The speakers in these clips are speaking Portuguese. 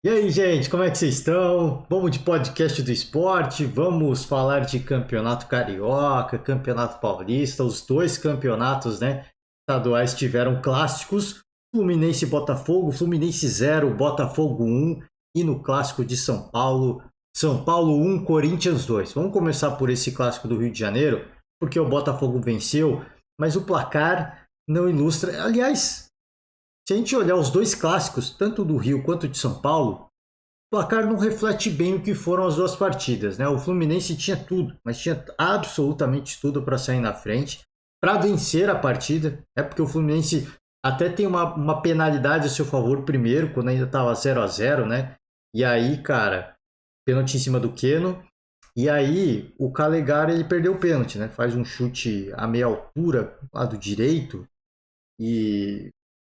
E aí, gente, como é que vocês estão? Vamos de podcast do esporte, vamos falar de campeonato carioca, campeonato paulista, os dois campeonatos, né, estaduais tiveram clássicos, Fluminense e Botafogo, Fluminense 0, Botafogo 1, e no clássico de São Paulo, São Paulo 1, Corinthians 2. Vamos começar por esse clássico do Rio de Janeiro, porque o Botafogo venceu, mas o placar não ilustra. Aliás, se a gente olhar os dois clássicos, tanto do Rio quanto de São Paulo, o placar não reflete bem o que foram as duas partidas, né? O Fluminense tinha tudo, mas tinha absolutamente tudo para sair na frente, para vencer a partida. É porque o Fluminense até tem uma penalidade a seu favor primeiro, quando ainda estava 0-0, né? E aí, cara, pênalti em cima do Keno. E aí, o Calegari ele perdeu o pênalti, né? Faz um chute a meia altura, lado direito. E,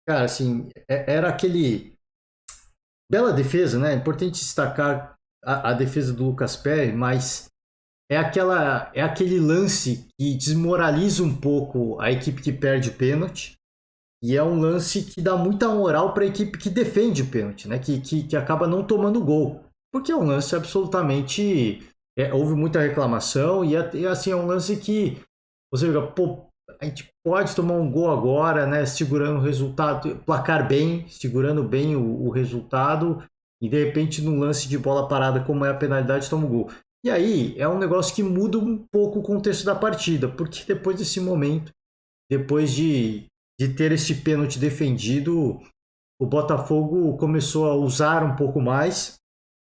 cara, assim, era aquele bela defesa, né? É importante destacar a defesa do Lucas Perry, mas é aquele lance que desmoraliza um pouco a equipe que perde o pênalti. E é um lance que dá muita moral para a equipe que defende o pênalti, né? Que acaba não tomando gol. Porque é um lance absolutamente. Houve muita reclamação e assim, é um lance que você fica, pô, a gente pode tomar um gol agora, né? Segurando o resultado, placar bem, segurando bem o resultado, e de repente, num lance de bola parada, como é a penalidade, toma um gol. E aí é um negócio que muda um pouco o contexto da partida, porque depois desse momento, depois de ter este pênalti defendido, o Botafogo começou a usar um pouco mais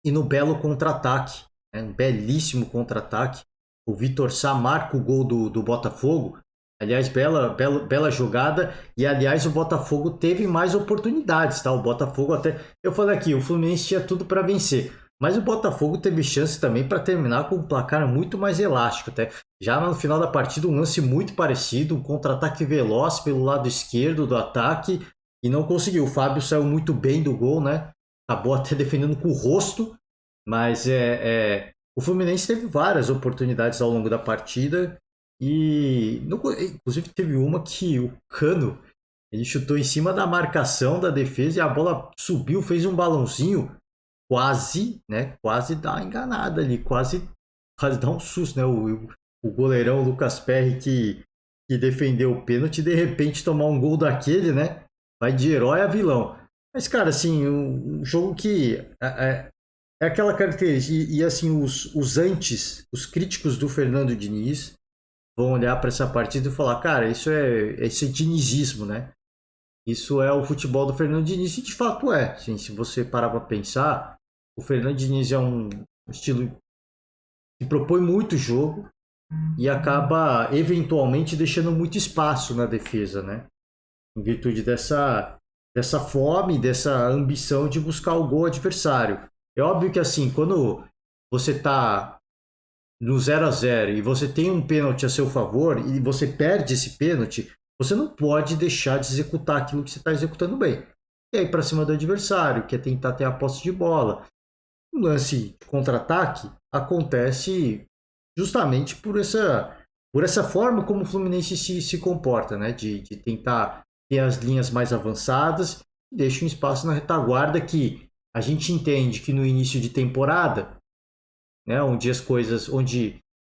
e no belo contra-ataque, né, um belíssimo contra-ataque. O Vitor Sá marca o gol do Botafogo. Aliás, bela jogada. E aliás, o Botafogo teve mais oportunidades, tá? O Botafogo até. Eu falei aqui, o Fluminense tinha tudo para vencer. Mas o Botafogo teve chance também para terminar com um placar muito mais elástico. Até. Já no final da partida, um lance muito parecido, um contra-ataque veloz pelo lado esquerdo do ataque. E não conseguiu. O Fábio saiu muito bem do gol, né? Acabou até defendendo com o rosto, mas o Fluminense teve várias oportunidades ao longo da partida e inclusive teve uma que o Cano ele chutou em cima da marcação da defesa e a bola subiu, fez um balãozinho, quase, né? Quase dá uma enganada ali, quase dá um susto, né? O goleirão Lucas Perry que defendeu o pênalti, de repente tomar um gol daquele, né? Vai de herói a vilão. Mas, cara, assim, um jogo que é aquela característica. E assim, os críticos do Fernando Diniz vão olhar para essa partida e falar: cara, isso é dinizismo, né? Isso é o futebol do Fernando Diniz, e de fato é. Assim, se você parar para pensar, o Fernando Diniz é um estilo que propõe muito jogo e acaba eventualmente deixando muito espaço na defesa, né? Em virtude dessa fome, dessa ambição de buscar o gol adversário. É óbvio que assim, quando você está no 0-0 e você tem um pênalti a seu favor e você perde esse pênalti, você não pode deixar de executar aquilo que você está executando bem. E aí para cima do adversário, que é tentar ter a posse de bola. Um lance de contra-ataque acontece justamente por essa forma como o Fluminense se comporta, né? De tentar ter as linhas mais avançadas e deixa um espaço na retaguarda que a gente entende que no início de temporada, né, onde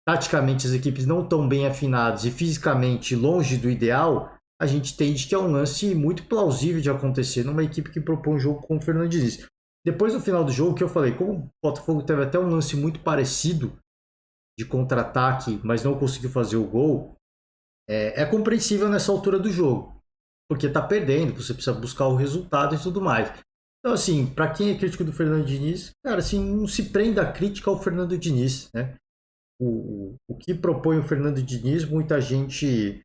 taticamente as equipes não estão bem afinadas e fisicamente longe do ideal, a gente entende que é um lance muito plausível de acontecer numa equipe que propõe um jogo com o Fernando Diniz. Depois do final do jogo, que eu falei, como o Botafogo teve até um lance muito parecido de contra-ataque, mas não conseguiu fazer o gol, é compreensível nessa altura do jogo, porque tá perdendo, você precisa buscar o resultado e tudo mais. Então, assim, para quem é crítico do Fernando Diniz, cara, assim, não se prenda a crítica ao Fernando Diniz, né? O que propõe o Fernando Diniz, muita gente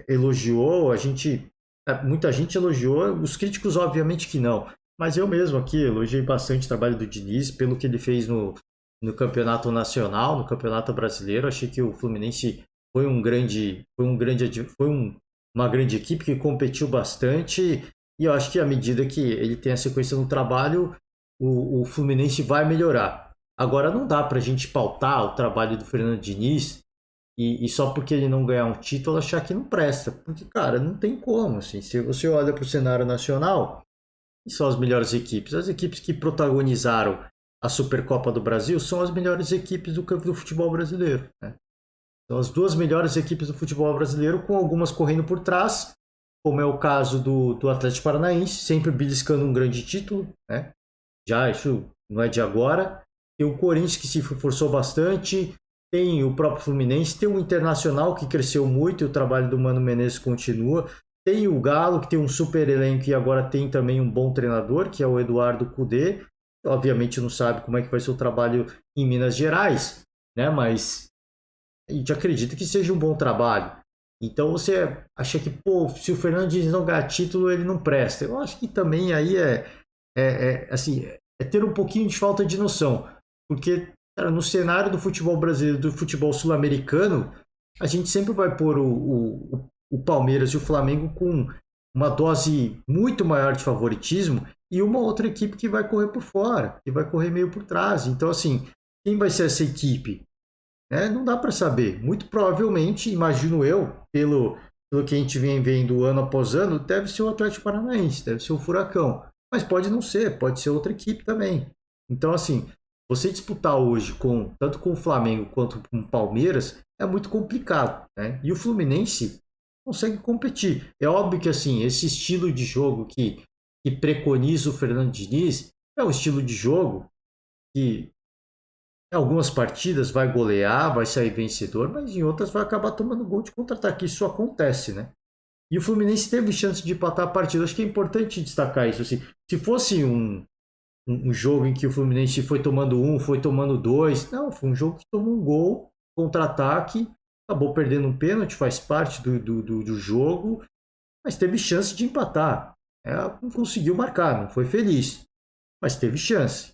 elogiou, muita gente elogiou, os críticos obviamente que não, mas eu mesmo aqui elogiei bastante o trabalho do Diniz pelo que ele fez no campeonato nacional, no campeonato brasileiro. Achei que o Fluminense uma grande equipe que competiu bastante e eu acho que à medida que ele tem a sequência no trabalho, o Fluminense vai melhorar. Agora não dá para a gente pautar o trabalho do Fernando Diniz e só porque ele não ganhar um título achar que não presta. Porque, cara, não tem como. Assim, se você olha para o cenário nacional, Quem são as melhores equipes? As equipes que protagonizaram a Supercopa do Brasil são as melhores equipes do futebol brasileiro, né? São as duas melhores equipes do futebol brasileiro, com algumas correndo por trás, como é o caso do Atlético Paranaense, sempre beliscando um grande título, né? Já isso não é de agora. Tem o Corinthians, que se forçou bastante, tem o próprio Fluminense, tem o Internacional, que cresceu muito e o trabalho do Mano Menezes continua. Tem o Galo, que tem um super elenco e agora tem também um bom treinador, que é o Eduardo Cudê. Obviamente não sabe como é que vai ser o trabalho em Minas Gerais, né? Mas a gente acredita que seja um bom trabalho. Então você acha que, pô, se o Fernando Diniz não ganhar título, ele não presta. Eu acho que também aí assim, é ter um pouquinho de falta de noção. Porque, cara, no cenário do futebol brasileiro, do futebol sul-americano, a gente sempre vai pôr o Palmeiras e o Flamengo com uma dose muito maior de favoritismo e uma outra equipe que vai correr por fora, que vai correr meio por trás. Então, assim, quem vai ser essa equipe? Não dá para saber. Muito provavelmente, imagino eu, pelo que a gente vem vendo ano após ano, deve ser o Atlético Paranaense, deve ser o Furacão. Mas pode não ser, pode ser outra equipe também. Então, assim, você disputar hoje tanto com o Flamengo quanto com o Palmeiras é muito complicado, né? E o Fluminense consegue competir. É óbvio que, assim, esse estilo de jogo que preconiza o Fernando Diniz é um estilo de jogo que em algumas partidas vai golear, vai sair vencedor, mas em outras vai acabar tomando gol de contra-ataque. Isso acontece, né? E o Fluminense teve chance de empatar a partida. Acho que é importante destacar isso. Assim, se fosse um jogo em que o Fluminense foi tomando foi tomando dois, não, foi um jogo que tomou um gol, contra-ataque, acabou perdendo um pênalti, faz parte do jogo, mas teve chance de empatar. Não conseguiu marcar, não foi feliz, mas teve chance.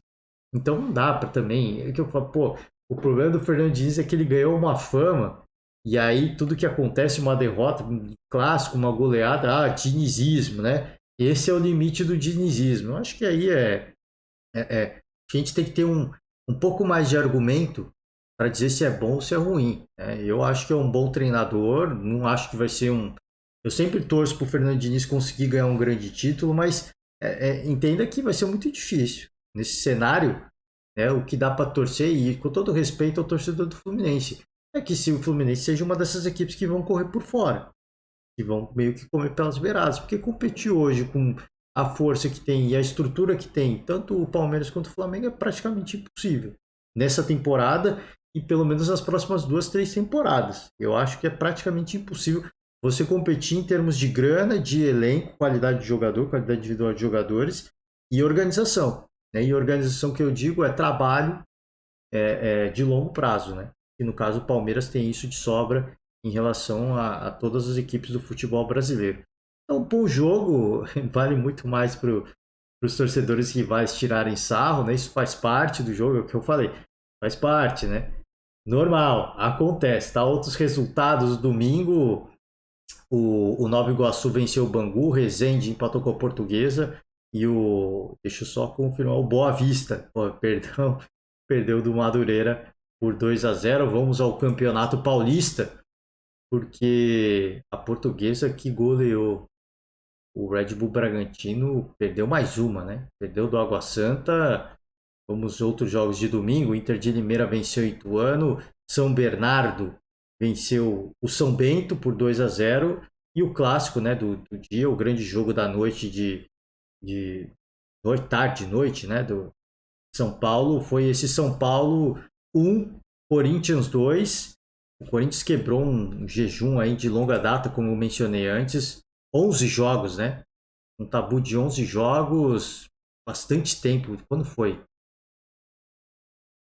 Então não dá para também. É que eu falo, pô, o problema do Fernando Diniz é que ele ganhou uma fama, e aí tudo que acontece, uma derrota, um clássico, uma goleada, dinizismo, né? Esse é o limite do dinizismo. Eu acho que aí a gente tem que ter um pouco mais de argumento para dizer se é bom ou se é ruim, né? Eu acho que é um bom treinador, não acho que vai ser um. Eu sempre torço para o Fernando Diniz conseguir ganhar um grande título, mas entenda que vai ser muito difícil. Nesse cenário, o que dá para torcer, e com todo respeito ao torcedor do Fluminense, é que se o Fluminense seja uma dessas equipes que vão correr por fora, que vão meio que comer pelas beiradas, porque competir hoje com a força que tem e a estrutura que tem, tanto o Palmeiras quanto o Flamengo, é praticamente impossível. Nessa temporada e pelo menos nas próximas 2, 3 temporadas. Eu acho que é praticamente impossível você competir em termos de grana, de elenco, qualidade de jogador, qualidade individual de jogadores e organização. E organização que eu digo é trabalho de longo prazo, né? E no caso o Palmeiras tem isso de sobra em relação a todas as equipes do futebol brasileiro. Então, pô, o jogo vale muito mais para os torcedores rivais tirarem sarro, né? Isso faz parte do jogo, é o que eu falei, faz parte, né? Normal, acontece, tá? Outros resultados, domingo, o Nova Iguaçu venceu o Bangu, o Resende empatou com a Portuguesa e deixa eu só confirmar, o Boa Vista, perdão, perdeu do Madureira por 2-0. Vamos ao Campeonato Paulista, porque a Portuguesa que goleou o Red Bull Bragantino perdeu mais uma, né? Perdeu do Água Santa. Vamos outros jogos de domingo. Inter de Limeira venceu o Ituano. São Bernardo venceu o São Bento por 2-0. E o clássico, né, do dia, o grande jogo da noite de tarde, noite, né, do São Paulo, foi esse São Paulo 1, Corinthians 2. O Corinthians quebrou um jejum aí de longa data, como eu mencionei antes. 11 jogos, né? Um tabu de 11 jogos, bastante tempo. Quando foi?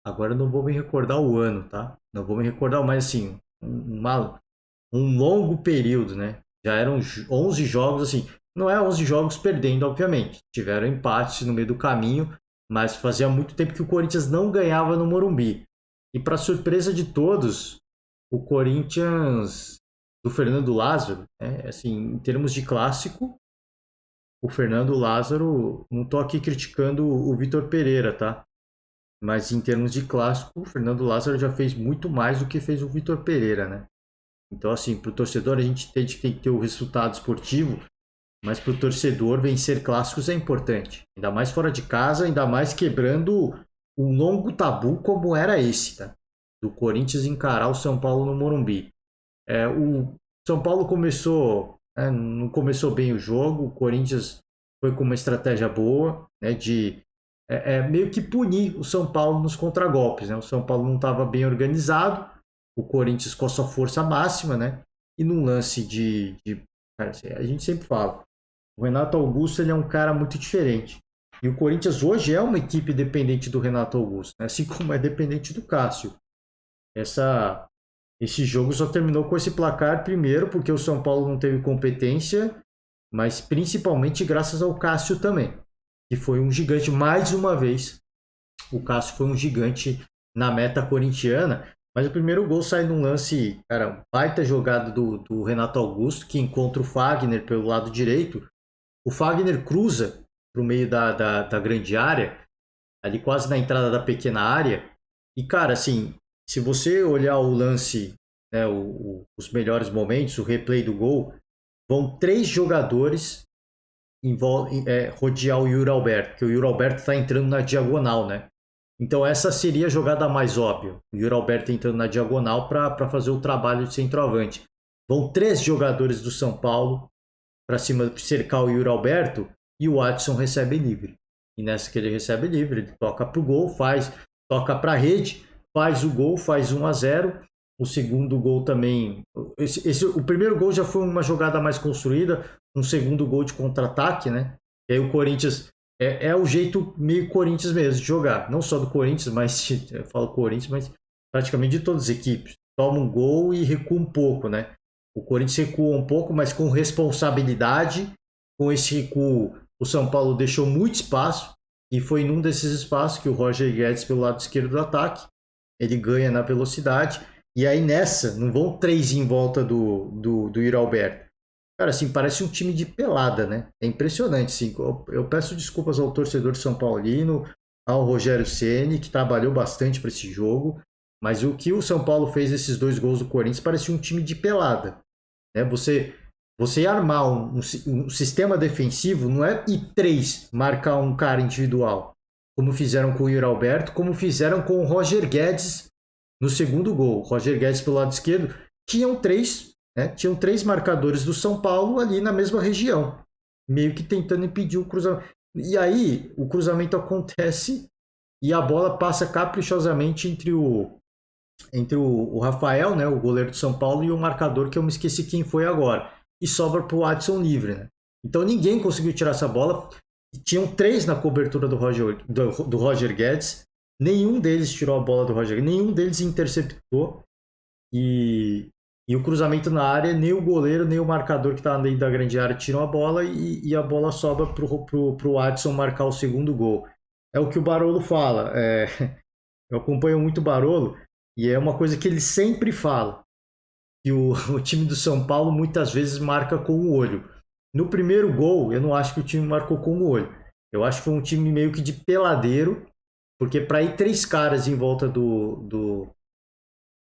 Agora eu não vou me recordar o ano, tá? Não vou me recordar, mas assim, um longo período, né? Já eram 11 jogos, assim, não é 11 jogos perdendo, obviamente. Tiveram empates no meio do caminho, mas fazia muito tempo que o Corinthians não ganhava no Morumbi. E para surpresa de todos, o Corinthians do Fernando Lázaro, assim, em termos de clássico, o Fernando Lázaro, não estou aqui criticando o Vitor Pereira, tá? Mas em termos de clássico, o Fernando Lázaro já fez muito mais do que fez o Vitor Pereira, né? Então, assim, para o torcedor, a gente tem que ter o resultado esportivo, mas para o torcedor vencer clássicos é importante. Ainda mais fora de casa, ainda mais quebrando um longo tabu como era esse, tá? Do Corinthians encarar o São Paulo no Morumbi. O São Paulo começou, não começou bem o jogo, o Corinthians foi com uma estratégia boa, né, de meio que punir o São Paulo nos contragolpes. Né? O São Paulo não estava bem organizado, o Corinthians com a sua força máxima, né? E num lance cara, a gente sempre fala, o Renato Augusto ele é um cara muito diferente. E o Corinthians hoje é uma equipe dependente do Renato Augusto, né? Assim como é dependente do Cássio. Esse jogo só terminou com esse placar, primeiro porque o São Paulo não teve competência, mas principalmente graças ao Cássio também, que foi um gigante mais uma vez. O Cássio foi um gigante na meta corintiana, mas o primeiro gol sai num lance, cara, baita jogada do Renato Augusto, que encontra o Fagner pelo lado direito. O Fagner cruza para o meio da grande área, ali quase na entrada da pequena área. E, cara, assim, se você olhar o lance, né, os melhores momentos, o replay do gol, vão 3 jogadores rodear o Yuri Alberto, porque o Yuri Alberto está entrando na diagonal, né? Então essa seria a jogada mais óbvia. O Yuri Alberto entrando na diagonal para fazer o trabalho de centroavante. Vão 3 jogadores do São Paulo para cima cercar o Yuri Alberto e o Watson recebe livre. E nessa que ele recebe livre, ele toca para o gol, toca para a rede, faz o gol, faz 1-0. O segundo gol também. O primeiro gol já foi uma jogada mais construída, um segundo gol de contra-ataque, né? E aí o Corinthians é o jeito meio Corinthians mesmo de jogar. Não só do Corinthians, mas eu falo Corinthians, mas praticamente de todas as equipes. Toma um gol e recua um pouco, né? O Corinthians recua um pouco, mas com responsabilidade. Com esse recuo, o São Paulo deixou muito espaço. E foi num desses espaços que o Roger Guedes, pelo lado esquerdo do ataque, ele ganha na velocidade. E aí nessa, não vão 3 em volta do Yuri Alberto. Cara, assim, parece um time de pelada, né? É impressionante, sim. Eu peço desculpas ao torcedor São Paulino, ao Rogério Ceni, que trabalhou bastante para esse jogo. Mas o que o São Paulo fez nesses 2 gols do Corinthians parecia um time de pelada. Né? Você armar um sistema defensivo não é ir 3 marcar um cara individual, como fizeram com o Yuri Alberto, como fizeram com o Roger Guedes no segundo gol. O Roger Guedes pelo lado esquerdo. Tinham 3 marcadores do São Paulo ali na mesma região, meio que tentando impedir o cruzamento. E aí o cruzamento acontece e a bola passa caprichosamente entre o Rafael, né, o goleiro do São Paulo, e o marcador, que eu me esqueci quem foi agora. E sobra para o Watson livre. Né? Então ninguém conseguiu tirar essa bola. Tinham 3 na cobertura do Roger Guedes. Nenhum deles tirou a bola do Roger, nenhum deles interceptou. E o cruzamento na área, nem o goleiro, nem o marcador que estava dentro da grande área tiram a bola e a bola sobra pro Watson marcar o segundo gol. É o que o Barolo fala. Eu acompanho muito o Barolo e é uma coisa que ele sempre fala. Que o time do São Paulo muitas vezes marca com o olho. No primeiro gol, eu não acho que o time marcou com o olho. Eu acho que foi um time meio que de peladeiro. Porque para ir 3 caras em volta do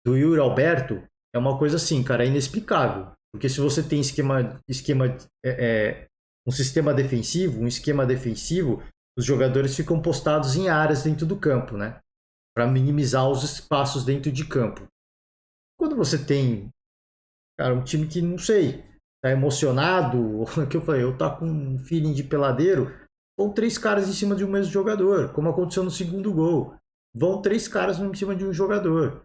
Yuri Alberto é uma coisa assim, cara, é inexplicável. Porque se você tem um sistema defensivo, os jogadores ficam postados em áreas dentro do campo, né? Para minimizar os espaços dentro de campo. Quando você tem, cara, um time que, não sei, tá emocionado, que eu falei, eu tá com um feeling de peladeiro, vão 3 caras em cima de um mesmo jogador, como aconteceu no segundo gol. Vão 3 caras em cima de um jogador.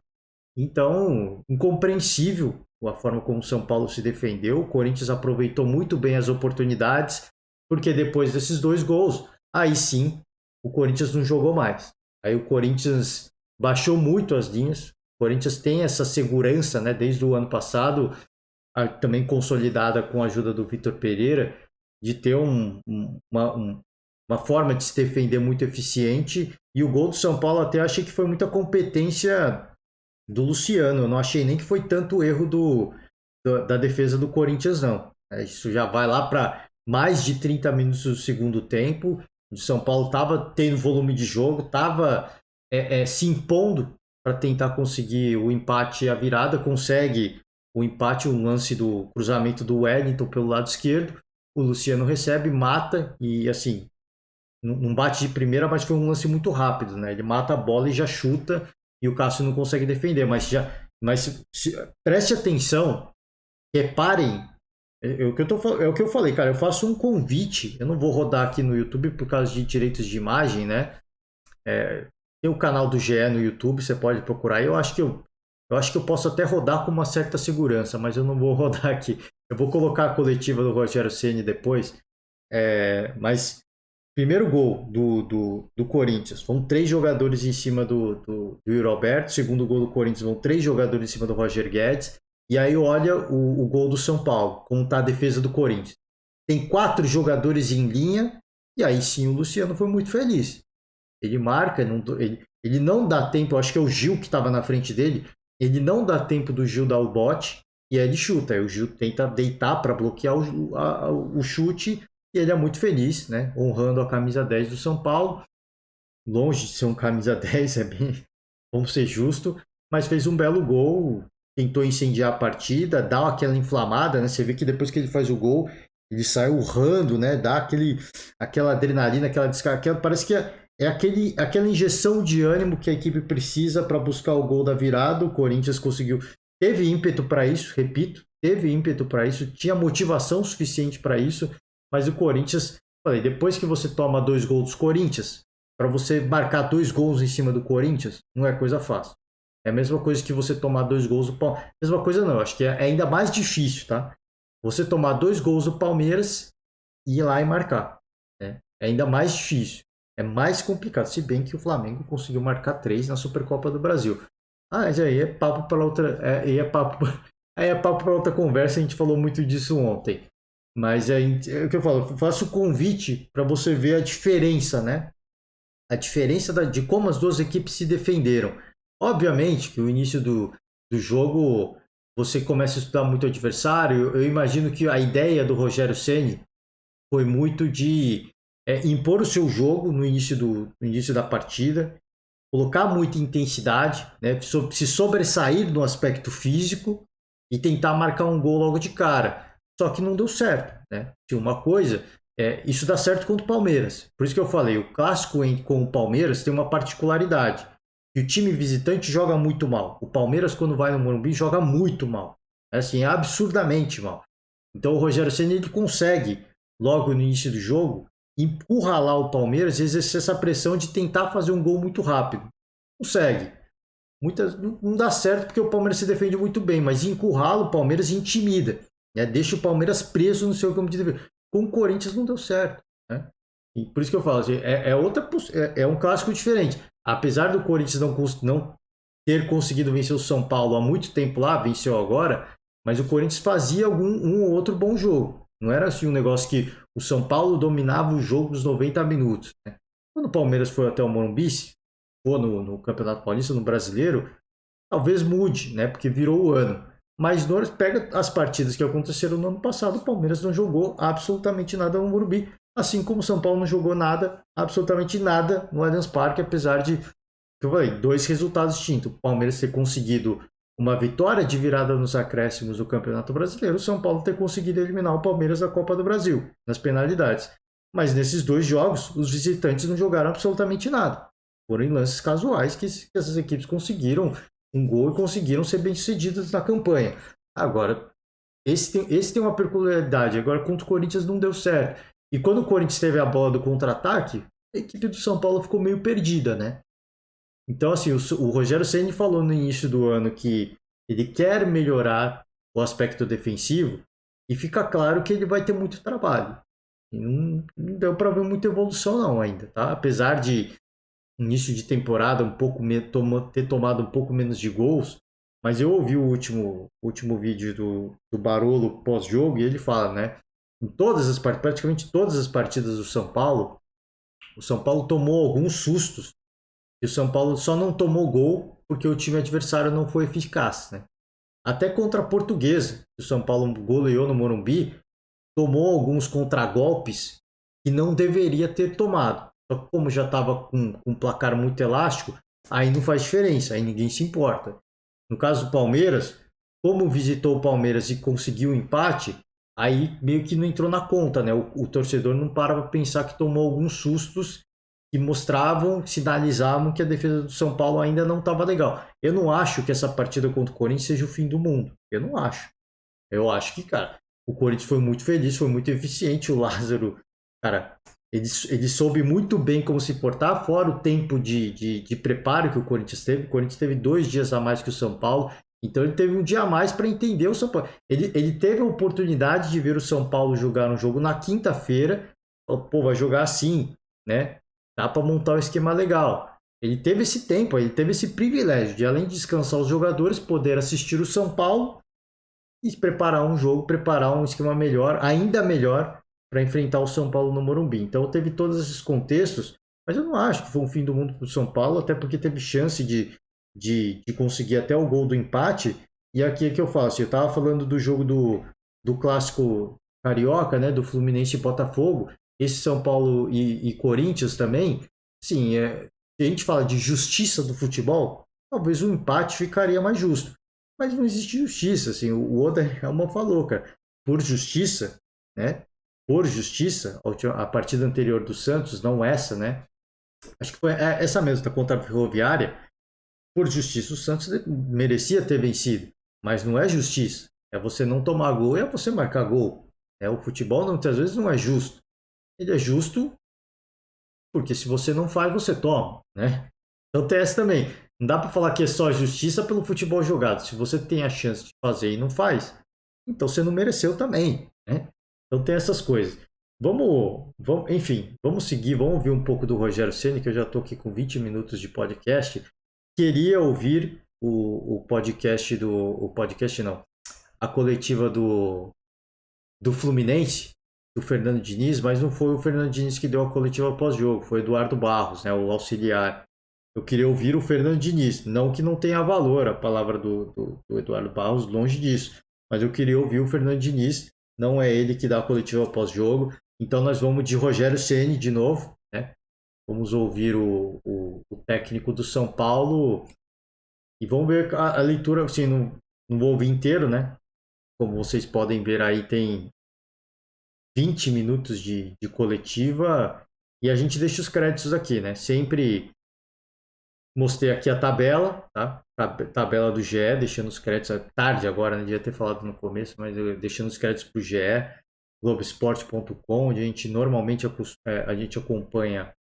Então, incompreensível a forma como o São Paulo se defendeu. O Corinthians aproveitou muito bem as oportunidades, porque depois desses 2 gols, aí sim, o Corinthians não jogou mais. Aí o Corinthians baixou muito as linhas. O Corinthians tem essa segurança, né, desde o ano passado, também consolidada com a ajuda do Vitor Pereira, de ter uma forma de se defender muito eficiente. E o gol do São Paulo até achei que foi muita competência do Luciano. Eu não achei nem que foi tanto erro da defesa do Corinthians, não. Isso já vai lá para mais de 30 minutos do segundo tempo. O São Paulo estava tendo volume de jogo, estava se impondo para tentar conseguir o empate e a virada. Consegue o empate, um lance do cruzamento do Wellington pelo lado esquerdo. o Luciano recebe, mata e assim, não bate de primeira, mas foi um lance muito rápido, né? Ele mata a bola e já chuta e o Cássio não consegue defender, preste atenção, reparem, é o que eu falei, cara, eu faço um convite, eu não vou rodar aqui no YouTube por causa de direitos de imagem, né? Tem o canal do GE no YouTube, você pode procurar. Eu acho que eu posso até rodar com uma certa segurança, mas eu não vou rodar aqui. Eu vou colocar a coletiva do Rogério Ceni depois. Mas primeiro gol do Corinthians, vão 3 jogadores em cima do Yuri Alberto. Segundo gol do Corinthians, vão 3 jogadores em cima do Roger Guedes. E aí olha o gol do São Paulo, como está a defesa do Corinthians. Tem 4 jogadores em linha, e aí sim o Luciano foi muito feliz. Ele marca, ele não dá tempo, acho que é o Gil que estava na frente dele, ele não dá tempo do Gil dar o bote, e aí ele chuta. Aí o Gil tenta deitar para bloquear o chute, e ele é muito feliz, né? Honrando a camisa 10 do São Paulo. Longe de ser um camisa 10, vamos ser justo, mas fez um belo gol, tentou incendiar a partida, dá aquela inflamada, né? Você vê que depois que ele faz o gol, ele sai urrando, né? Dá aquela adrenalina, aquela descarga, parece que aquela injeção de ânimo que a equipe precisa para buscar o gol da virada. O Corinthians conseguiu, teve ímpeto para isso, repito, teve ímpeto para isso, tinha motivação suficiente para isso, mas o Corinthians, depois que você toma 2 gols dos Corinthians, para você marcar 2 gols em cima do Corinthians, não é coisa fácil. É a mesma coisa que você tomar 2 gols do Palmeiras. Mesma coisa não, acho que é ainda mais difícil, tá? Você tomar 2 gols do Palmeiras e ir lá e marcar. Né? É ainda mais difícil. É mais complicado, se bem que o Flamengo conseguiu marcar 3 na Supercopa do Brasil. Mas aí é papo para outra, aí é papo para outra conversa, a gente falou muito disso ontem. Mas é o que eu falo, eu faço o convite para você ver a diferença, né? A diferença de como as duas equipes se defenderam. Obviamente que o início do jogo você começa a estudar muito o adversário. Eu imagino que a ideia do Rogério Ceni foi muito de impor o seu jogo no início da partida, colocar muita intensidade, né, se sobressair no aspecto físico e tentar marcar um gol logo de cara. Só que não deu certo. Né? Tinha uma coisa, isso dá certo contra o Palmeiras. Por isso que eu falei, o clássico com o Palmeiras tem uma particularidade. Que o time visitante joga muito mal. O Palmeiras, quando vai no Morumbi, joga muito mal. Assim, absurdamente mal. Então o Rogério Ceni ele consegue, logo no início do jogo, encurralar o Palmeiras e exercer essa pressão de tentar fazer um gol muito rápido. Consegue. Não dá certo porque o Palmeiras se defende muito bem, mas encurrala o Palmeiras e intimida. Né? Deixa o Palmeiras preso no seu campo de defesa. Com o Corinthians não deu certo. Né? E por isso que eu falo, assim, é um clássico diferente. Apesar do Corinthians não ter conseguido vencer o São Paulo há muito tempo lá, venceu agora, mas o Corinthians fazia um ou outro bom jogo. Não era assim um negócio que o São Paulo dominava o jogo dos 90 minutos. Né? Quando o Palmeiras foi até o Morumbi, ou no Campeonato Paulista, no Brasileiro, talvez mude, né? Porque virou o ano. Mas nós pega as partidas que aconteceram no ano passado, o Palmeiras não jogou absolutamente nada no Morumbi, assim como o São Paulo não jogou nada, absolutamente nada no Allianz Parque, apesar de, que eu falei, 2 resultados distintos. O Palmeiras ter conseguido uma vitória de virada nos acréscimos do Campeonato Brasileiro, o São Paulo ter conseguido eliminar o Palmeiras da Copa do Brasil, nas penalidades. Mas nesses 2 jogos, os visitantes não jogaram absolutamente nada. Foram em lances casuais que essas equipes conseguiram um gol e conseguiram ser bem-sucedidas na campanha. Agora, esse tem uma peculiaridade. Agora, contra o Corinthians não deu certo. E quando o Corinthians teve a bola do contra-ataque, a equipe do São Paulo ficou meio perdida, né? Então, assim, o Rogério Ceni falou no início do ano que ele quer melhorar o aspecto defensivo e fica claro que ele vai ter muito trabalho. Não deu para ver muita evolução não ainda, tá? Apesar de início de temporada ter tomado um pouco menos de gols, mas eu ouvi o último vídeo do Barolo pós-jogo e ele fala, né? Em praticamente todas as partidas do São Paulo, o São Paulo tomou alguns sustos e o São Paulo só não tomou gol porque o time adversário não foi eficaz, né? Até contra a Portuguesa, o São Paulo goleou no Morumbi, tomou alguns contragolpes que não deveria ter tomado. Só que como já estava com um placar muito elástico, aí não faz diferença, aí ninguém se importa. No caso do Palmeiras, como visitou o Palmeiras e conseguiu o empate, aí meio que não entrou na conta, né? O torcedor não para para pensar que tomou alguns sustos que mostravam, sinalizavam que a defesa do São Paulo ainda não estava legal. Eu não acho que essa partida contra o Corinthians seja o fim do mundo. Eu não acho. Eu acho que, cara, o Corinthians foi muito feliz, foi muito eficiente. O Lázaro, cara, ele soube muito bem como se portar, fora o tempo de preparo que o Corinthians teve. O Corinthians teve 2 dias a mais que o São Paulo, então ele teve um dia a mais para entender o São Paulo. Ele teve a oportunidade de ver o São Paulo jogar um jogo na quinta-feira. Pô, vai jogar assim, né? Dá para montar um esquema legal. Ele teve esse tempo, ele teve esse privilégio de, além de descansar os jogadores, poder assistir o São Paulo e preparar um jogo, preparar um esquema melhor, ainda melhor, para enfrentar o São Paulo no Morumbi. Então teve todos esses contextos, mas eu não acho que foi um fim do mundo para o São Paulo, até porque teve chance de conseguir até o gol do empate. E aqui é que eu faço, eu estava falando do jogo do clássico carioca, né, do Fluminense e Botafogo, esse São Paulo e Corinthians também. Sim, se a gente fala de justiça do futebol, talvez o empate ficaria mais justo. Mas não existe justiça, assim, o Oda Helman falou, cara, por justiça, né? Por justiça, a partida anterior do Santos, não essa, né? Acho que foi essa mesmo, da contra a Ferroviária. Por justiça, o Santos merecia ter vencido, mas não é justiça. É você não tomar gol e é você marcar gol. O futebol muitas vezes não é justo. Ele é justo porque se você não faz, você toma, né? Então tem essa também. Não dá para falar que é só justiça pelo futebol jogado. Se você tem a chance de fazer e não faz, então você não mereceu também, né? Então tem essas coisas. Enfim, vamos seguir, vamos ouvir um pouco do Rogério Ceni, que eu já estou aqui com 20 minutos de podcast. Queria ouvir o podcast o podcast não, a coletiva do Fluminense, do Fernando Diniz, mas não foi o Fernando Diniz que deu a coletiva pós-jogo, foi o Eduardo Barros, né, o auxiliar. Eu queria ouvir o Fernando Diniz, não que não tenha valor a palavra do Eduardo Barros, longe disso, mas eu queria ouvir o Fernando Diniz, não é ele que dá a coletiva pós-jogo, então nós vamos de Rogério Ceni de novo, né? Vamos ouvir o técnico do São Paulo e vamos ver a leitura, assim, não vou ouvir inteiro, né? Como vocês podem ver aí, tem 20 minutos de coletiva e a gente deixa os créditos aqui, né? Sempre mostrei aqui a tabela, tá? Tabela do GE, deixando os créditos tarde agora, né? Devia ter falado no começo, mas eu deixando os créditos para o GE, Globoesporte.com, onde a gente normalmente a gente acompanha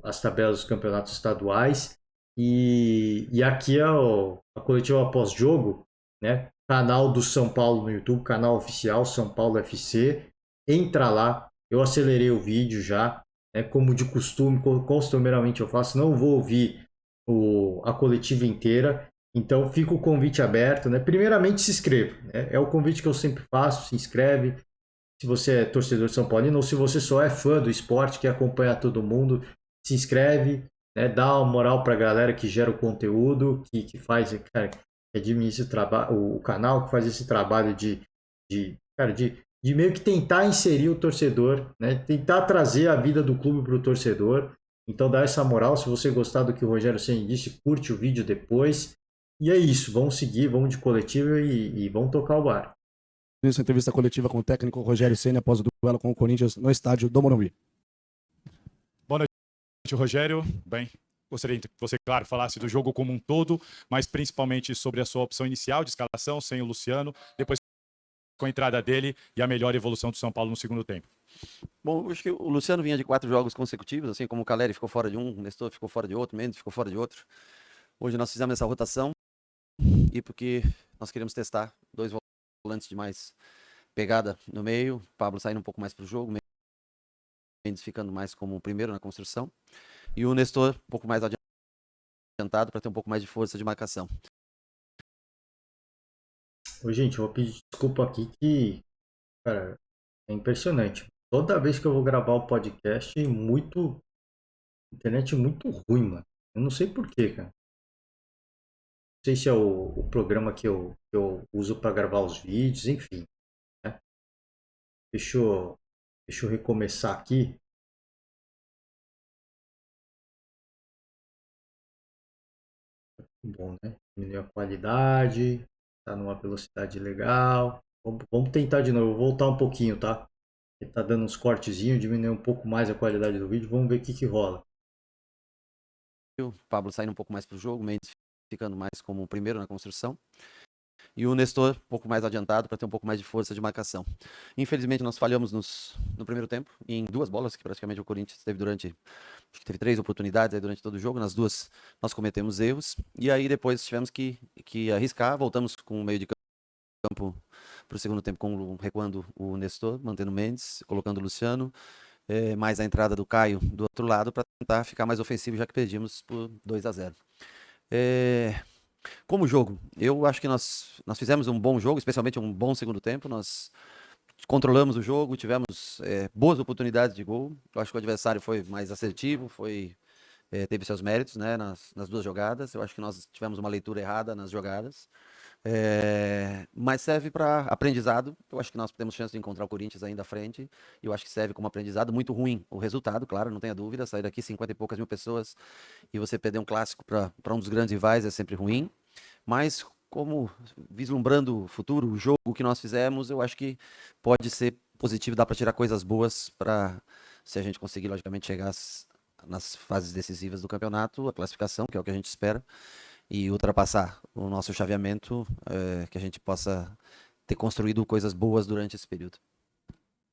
as tabelas dos campeonatos estaduais. E aqui é a coletiva pós-jogo, né? Canal do São Paulo no YouTube, canal oficial São Paulo FC. Entra lá, eu acelerei o vídeo já, né? Como de costume, costumeiramente eu faço, não vou ouvir a coletiva inteira. Então fica o convite aberto, né? Primeiramente se inscreva, né? É o convite que eu sempre faço, se inscreve. Se você é torcedor de São Paulino ou se você só é fã do esporte, quer acompanhar todo mundo, se inscreve, né? Dá uma moral para a galera que gera o conteúdo, que faz, cara, que administra o canal, que faz esse trabalho cara, de meio que tentar inserir o torcedor, né? Tentar trazer a vida do clube para o torcedor. Então dá essa moral. Se você gostar do que o Rogério Ceni disse, curte o vídeo depois. E é isso, vamos seguir, vamos de coletiva e vamos tocar o bar. Nessa entrevista coletiva com o técnico Rogério Ceni após o duelo com o Corinthians no estádio do Morumbi. Boa noite, Rogério. Bem, gostaria que você, claro, falasse do jogo como um todo, mas principalmente sobre a sua opção inicial de escalação, sem o Luciano, depois com a entrada dele e a melhor evolução do São Paulo no segundo tempo. Bom, acho que o Luciano vinha de 4 jogos consecutivos, assim como o Caleri ficou fora de um, o Nestor ficou fora de outro, o Mendes ficou fora de outro. Hoje nós fizemos essa rotação e porque nós queremos testar 2 volantes de mais pegada no meio, Pablo saindo um pouco mais para o jogo, Mendes ficando mais como o primeiro na construção e o Nestor um pouco mais adiantado para ter um pouco mais de força de marcação. Ô, gente, eu vou pedir desculpa aqui que, cara, é impressionante. Toda vez que eu vou gravar o podcast, internet muito ruim, mano. Eu não sei por quê, cara. Não sei se é o programa que eu uso para gravar os vídeos, enfim, né? Deixa eu recomeçar aqui. Bom, né? Diminuir a qualidade, tá numa velocidade legal. Vamos tentar de novo. Vou voltar um pouquinho, tá? Ele tá dando uns cortezinhos, diminuir um pouco mais a qualidade do vídeo. Vamos ver o que que rola. O Pablo saindo um pouco mais pro jogo, o Mendes ficando mais como o primeiro na construção. E o Nestor um pouco mais adiantado para ter um pouco mais de força de marcação. Infelizmente, nós falhamos no primeiro tempo, em 2 bolas, que praticamente o Corinthians teve durante. Acho que teve 3 oportunidades aí durante todo o jogo. Nas 2 nós cometemos erros. E aí depois tivemos que arriscar. Voltamos com o meio de campo para o segundo tempo, recuando o Nestor, mantendo o Mendes, colocando o Luciano. Mais a entrada do Caio do outro lado para tentar ficar mais ofensivo, já que perdimos por 2-0. Como jogo, eu acho que nós fizemos um bom jogo, especialmente um bom segundo tempo. Nós controlamos o jogo, tivemos boas oportunidades de gol. Eu acho que o adversário foi mais assertivo, teve seus méritos, né, nas 2 jogadas. Eu acho que nós tivemos uma leitura errada nas jogadas. Mas serve para aprendizado. Eu acho que nós temos chance de encontrar o Corinthians ainda à frente. E eu acho que serve como aprendizado. Muito ruim o resultado, claro, não tenha dúvida. Sair daqui 50 e poucas mil pessoas e você perder um clássico para um dos grandes rivais é sempre ruim. Mas como vislumbrando o futuro, o jogo que nós fizemos, eu acho que pode ser positivo, dá para tirar coisas boas para, se a gente conseguir, logicamente, chegar nas fases decisivas do campeonato, a classificação, que é o que a gente espera, e ultrapassar o nosso chaveamento, que a gente possa ter construído coisas boas durante esse período.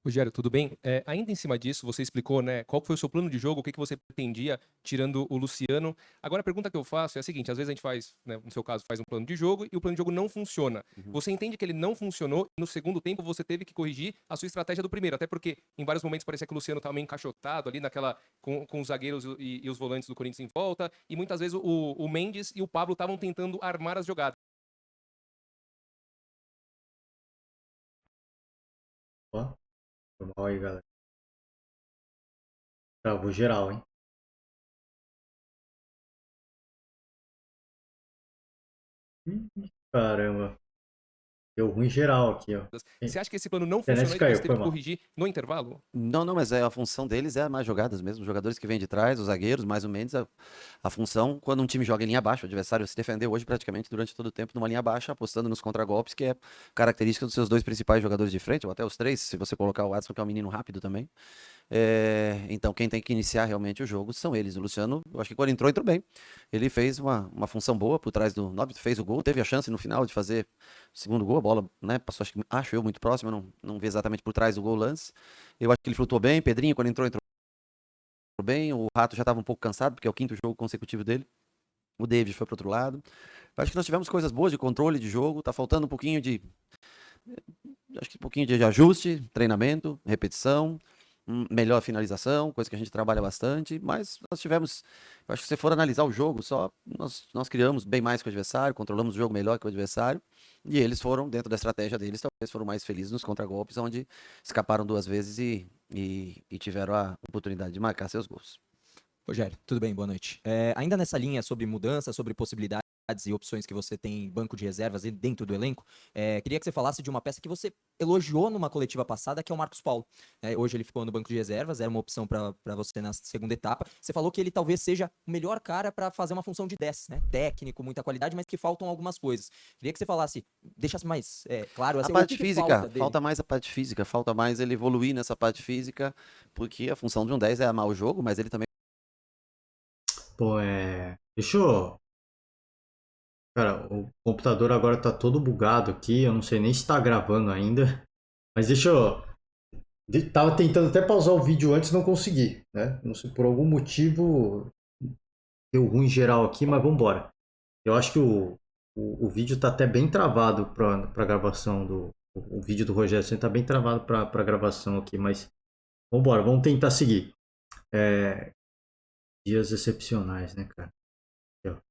Rogério, tudo bem? Ainda em cima disso, você explicou, né, qual foi o seu plano de jogo, o que você pretendia tirando o Luciano. Agora, a pergunta que eu faço é a seguinte: às vezes a gente faz, né, no seu caso, faz um plano de jogo e o plano de jogo não funciona. Você entende que ele não funcionou e no segundo tempo você teve que corrigir a sua estratégia do primeiro, até porque em vários momentos parecia que o Luciano estava meio encaixotado ali com os zagueiros e os volantes do Corinthians em volta, e muitas vezes o Mendes e o Pablo estavam tentando armar as jogadas. Ó, foi mal aí, galera. Travou geral, hein? Caramba. Deu ruim geral aqui, ó. Você acha que esse plano não Internet funcionou e que caiu, você teve foi que mal. corrigir no intervalo? Não, mas a função deles é mais jogadas mesmo. Os jogadores que vêm de trás, os zagueiros, mais ou menos, a função, quando um time joga em linha baixa, o adversário se defendeu hoje praticamente durante todo o tempo numa linha baixa, apostando nos contragolpes, que é característica dos seus 2 principais jogadores de frente, ou até os 3, se você colocar o Adson, que é um menino rápido também. Então, quem tem que iniciar realmente o jogo são eles. O Luciano, eu acho que quando entrou bem. Ele fez uma função boa por trás do Nobre, fez o gol, teve a chance no final de fazer o segundo gol. A bola, né, passou, acho eu, muito próximo, não vi exatamente por trás do gol o lance. Eu acho que ele flutuou bem. Pedrinho, quando entrou bem. O Rato já estava um pouco cansado, porque é o 5º jogo consecutivo dele. O David foi para outro lado. Eu acho que nós tivemos coisas boas de controle de jogo. Tá faltando um pouquinho de ajuste, treinamento, repetição, melhor finalização, coisa que a gente trabalha bastante, mas nós tivemos, eu acho que se for analisar o jogo, nós criamos bem mais que o adversário, controlamos o jogo melhor que o adversário, e eles foram, dentro da estratégia deles, talvez foram mais felizes nos contragolpes, onde escaparam 2 vezes e tiveram a oportunidade de marcar seus gols. Rogério, tudo bem? Boa noite. Ainda nessa linha sobre mudança, sobre possibilidades e opções que você tem em banco de reservas e dentro do elenco, queria que você falasse de uma peça que você elogiou numa coletiva passada, que é o Marcos Paulo. Hoje ele ficou no banco de reservas, era uma opção para você na segunda etapa. Você falou que ele talvez seja o melhor cara para fazer uma função de 10, né? Técnico, muita qualidade, mas que faltam algumas coisas. Queria que você falasse, deixasse mais claro assim, a parte o que física, falta mais a parte física, falta mais ele evoluir nessa parte física, porque a função de um 10 é amar o jogo, mas ele também. Pô, deixa eu. Cara, o computador agora tá todo bugado aqui. Eu não sei nem se tá gravando ainda. Mas deixa eu. Tava tentando até pausar o vídeo antes, não consegui, né? Não sei, por algum motivo deu ruim geral aqui, mas vambora. Eu acho que o vídeo tá até bem travado pra gravação do. O vídeo do Rogério Ceni tá bem travado pra gravação aqui, mas vambora, vamos tentar seguir. Dias excepcionais, né, cara?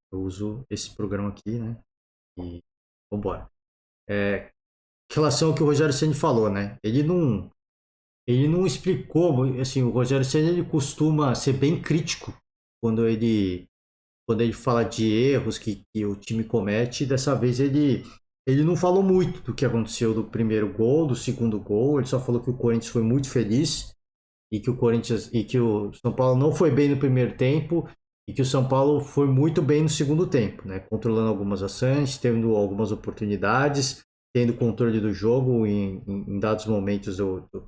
Eu uso esse programa aqui, né? E vambora. Em relação ao que o Rogério Ceni falou, né? Ele não explicou, assim, o Rogério Ceni ele costuma ser bem crítico quando ele fala de erros que o time comete. Dessa vez ele não falou muito do que aconteceu do primeiro gol, do segundo gol. Ele só falou que o Corinthians foi muito feliz e que o São Paulo não foi bem no primeiro tempo e que o São Paulo foi muito bem no segundo tempo, né? Controlando algumas ações, tendo algumas oportunidades, tendo controle do jogo em dados momentos,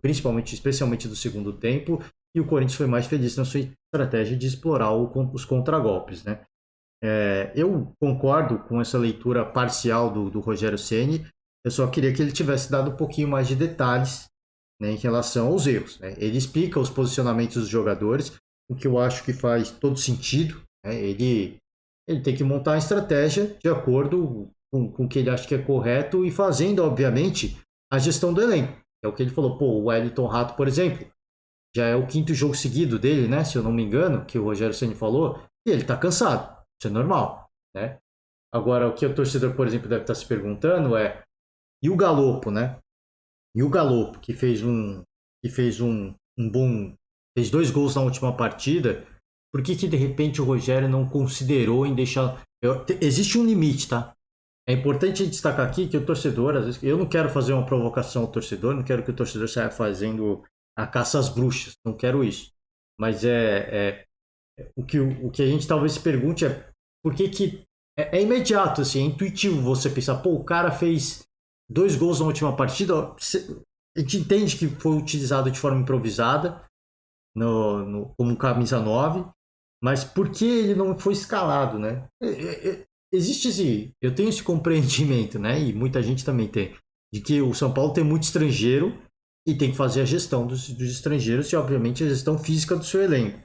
principalmente, especialmente do segundo tempo, e o Corinthians foi mais feliz na sua estratégia de explorar os contragolpes, né? Eu concordo com essa leitura parcial do Rogério Ceni. Eu só queria que ele tivesse dado um pouquinho mais de detalhes, né, em relação aos erros, né? Ele explica os posicionamentos dos jogadores, o que eu acho que faz todo sentido, né? Ele tem que montar a estratégia de acordo com o que ele acha que é correto e fazendo, obviamente, a gestão do elenco. É o que ele falou. Pô, o Wellington Rato, por exemplo, já é o 5º jogo seguido dele, né? Se eu não me engano, que o Rogério Ceni falou, e ele tá cansado. Isso é normal, né? Agora, o que o torcedor, por exemplo, deve estar se perguntando é: e o Galopo, né? E o Galopo, que fez fez 2 gols na última partida, por que de repente o Rogério não considerou em deixar... Existe um limite, tá? É importante destacar aqui que o torcedor, às vezes, eu não quero fazer uma provocação ao torcedor, não quero que o torcedor saia fazendo a caça às bruxas, não quero isso. Mas o que a gente talvez se pergunte é por que é imediato, assim, é intuitivo você pensar, pô, o cara fez 2 gols na última partida, a gente entende que foi utilizado de forma improvisada como camisa 9, mas por que ele não foi escalado, né? Existe eu tenho esse compreendimento, né? E muita gente também tem, de que o São Paulo tem muito estrangeiro e tem que fazer a gestão dos estrangeiros e, obviamente, a gestão física do seu elenco,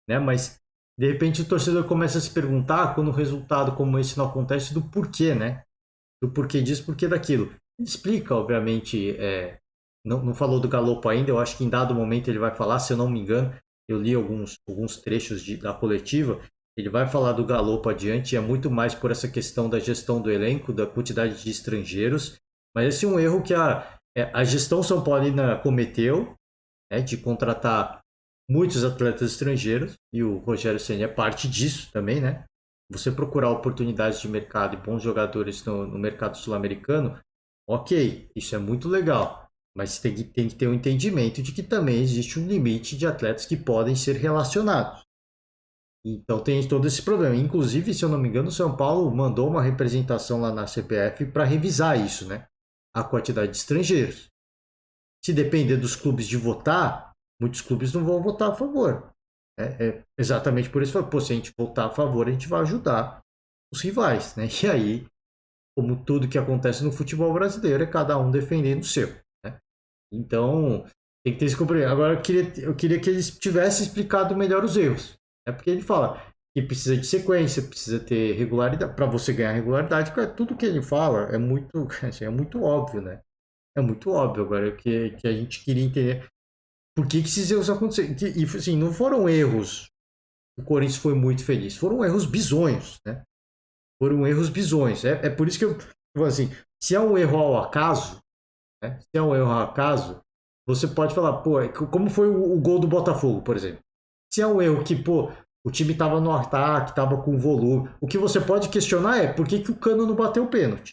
né? Mas, de repente, o torcedor começa a se perguntar, quando um resultado como esse não acontece, do porquê, né? Do porquê disso, porquê daquilo. Ele explica, obviamente, não falou do Galopo ainda, eu acho que em dado momento ele vai falar, se eu não me engano, eu li alguns trechos da coletiva, ele vai falar do Galopo adiante, é muito mais por essa questão da gestão do elenco, da quantidade de estrangeiros, mas esse é um erro que a gestão São Paulina cometeu, né, de contratar muitos atletas estrangeiros, e o Rogério Ceni é parte disso também, né? Você procurar oportunidades de mercado e bons jogadores no mercado sul-americano, ok, isso é muito legal, mas tem que ter um entendimento de que também existe um limite de atletas que podem ser relacionados. Então tem todo esse problema. Inclusive, se eu não me engano, o São Paulo mandou uma representação lá na CBF para revisar isso, né? A quantidade de estrangeiros. Se depender dos clubes de votar, muitos clubes não vão votar a favor. Exatamente por isso, pô, se a gente votar a favor, a gente vai ajudar os rivais, né? E aí, como tudo que acontece no futebol brasileiro, é cada um defendendo o seu, né? Então, tem que ter esse compreensão. Agora, eu queria que eles tivessem explicado melhor os erros. Porque ele fala que precisa de sequência, precisa ter regularidade. Para você ganhar regularidade, tudo que ele fala é muito, assim, é muito óbvio, né? É muito óbvio. Agora, que a gente queria entender por que esses erros aconteceram. E, assim, não foram erros. O Corinthians foi muito feliz. Foram erros bizonhos, né? Foram erros bizonhos. É por isso que eu falo assim, se é um erro ao acaso, né? Se é um erro ao acaso, você pode falar, pô, como foi o gol do Botafogo, por exemplo. Se é um erro que, pô, o time tava no ataque, tava com volume, o que você pode questionar é por que o Cano não bateu o pênalti,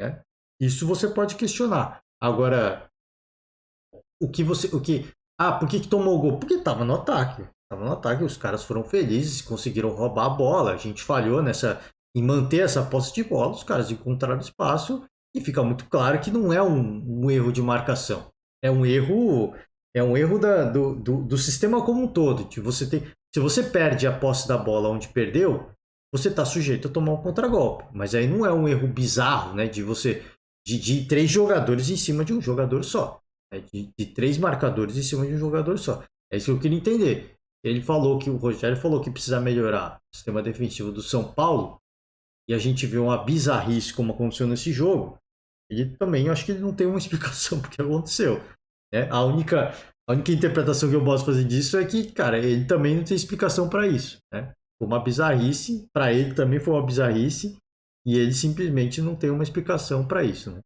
né? Isso você pode questionar. Agora, por que tomou o gol? Porque tava no ataque. Tava no ataque, os caras foram felizes, conseguiram roubar a bola. A gente falhou em manter essa posse de bola, os caras encontraram espaço e fica muito claro que não é um erro de marcação. É um erro do sistema como um todo. Se você perde a posse da bola onde perdeu, você está sujeito a tomar um contragolpe. Mas aí não é um erro bizarro, né? De 3 jogadores em cima de um jogador só. Né? De 3 marcadores em cima de um jogador só. É isso que eu queria entender. O Rogério falou que precisa melhorar o sistema defensivo do São Paulo, e a gente vê uma bizarrice como aconteceu nesse jogo. Ele também, eu acho que ele não tem uma explicação porque aconteceu. Né? A única interpretação que eu posso fazer disso é que, cara, ele também não tem explicação para isso. Né? Foi uma bizarrice, para ele também foi uma bizarrice, e ele simplesmente não tem uma explicação para isso. Né?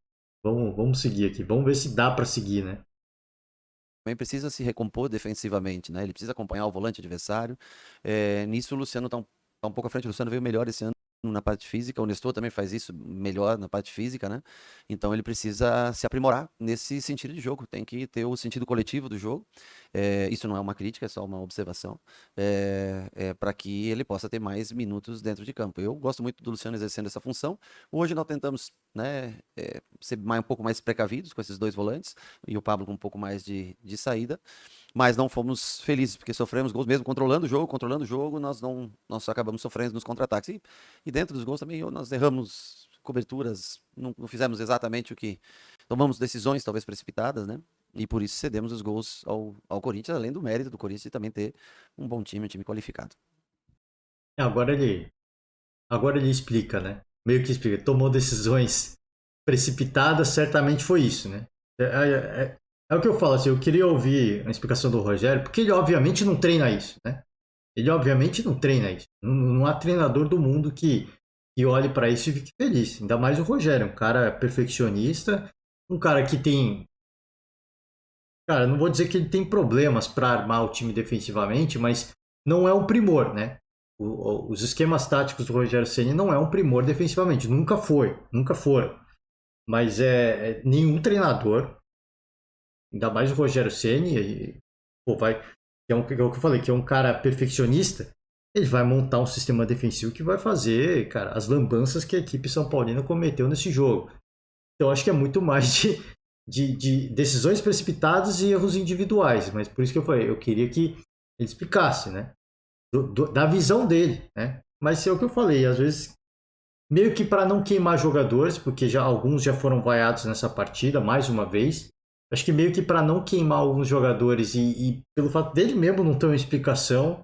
Vamos seguir aqui, vamos ver se dá para seguir, né? Também precisa se recompor defensivamente, né? Ele precisa acompanhar o volante adversário. Nisso o Luciano tá um pouco à frente. O Luciano veio melhor esse ano na parte física, o Nestor também faz isso melhor na parte física, né? Então ele precisa se aprimorar nesse sentido de jogo, tem que ter o sentido coletivo do jogo. Isso não é uma crítica, é só uma observação, para que ele possa ter mais minutos dentro de campo. Eu gosto muito do Luciano exercendo essa função. Hoje nós tentamos, né, ser um pouco mais precavidos com esses dois volantes e o Pablo com um pouco mais de saída, mas não fomos felizes, porque sofremos gols mesmo controlando o jogo, nós acabamos sofrendo nos contra-ataques. E dentro dos gols também nós erramos coberturas, não fizemos exatamente o que... Tomamos decisões talvez precipitadas, né? E por isso cedemos os gols ao Corinthians, além do mérito do Corinthians de também ter um bom time, um time qualificado. Agora ele explica, né? Meio que explica. Tomou decisões precipitadas, certamente foi isso, né? É o que eu falo, assim, eu queria ouvir a explicação do Rogério, porque ele obviamente não treina isso, né? Ele obviamente não treina isso. Não há treinador do mundo que olhe para isso e fique feliz. Ainda mais o Rogério, um cara perfeccionista, um cara que tem... Cara, não vou dizer que ele tem problemas para armar o time defensivamente, mas não é um primor, né? Os esquemas táticos do Rogério Ceni não é um primor defensivamente. Nunca foram. Mas nenhum treinador, ainda mais o Rogério Ceni, que é o que eu falei, que é um cara perfeccionista, ele vai montar um sistema defensivo que vai fazer, cara, as lambanças que a equipe São Paulina cometeu nesse jogo. Então acho que é muito mais de decisões precipitadas e erros individuais, mas por isso que eu falei, eu queria que ele explicasse, né? Da visão dele, né? Mas é o que eu falei, às vezes meio que para não queimar jogadores, porque alguns já foram vaiados nessa partida mais uma vez. Acho que meio que para não queimar alguns jogadores e pelo fato dele mesmo não ter uma explicação,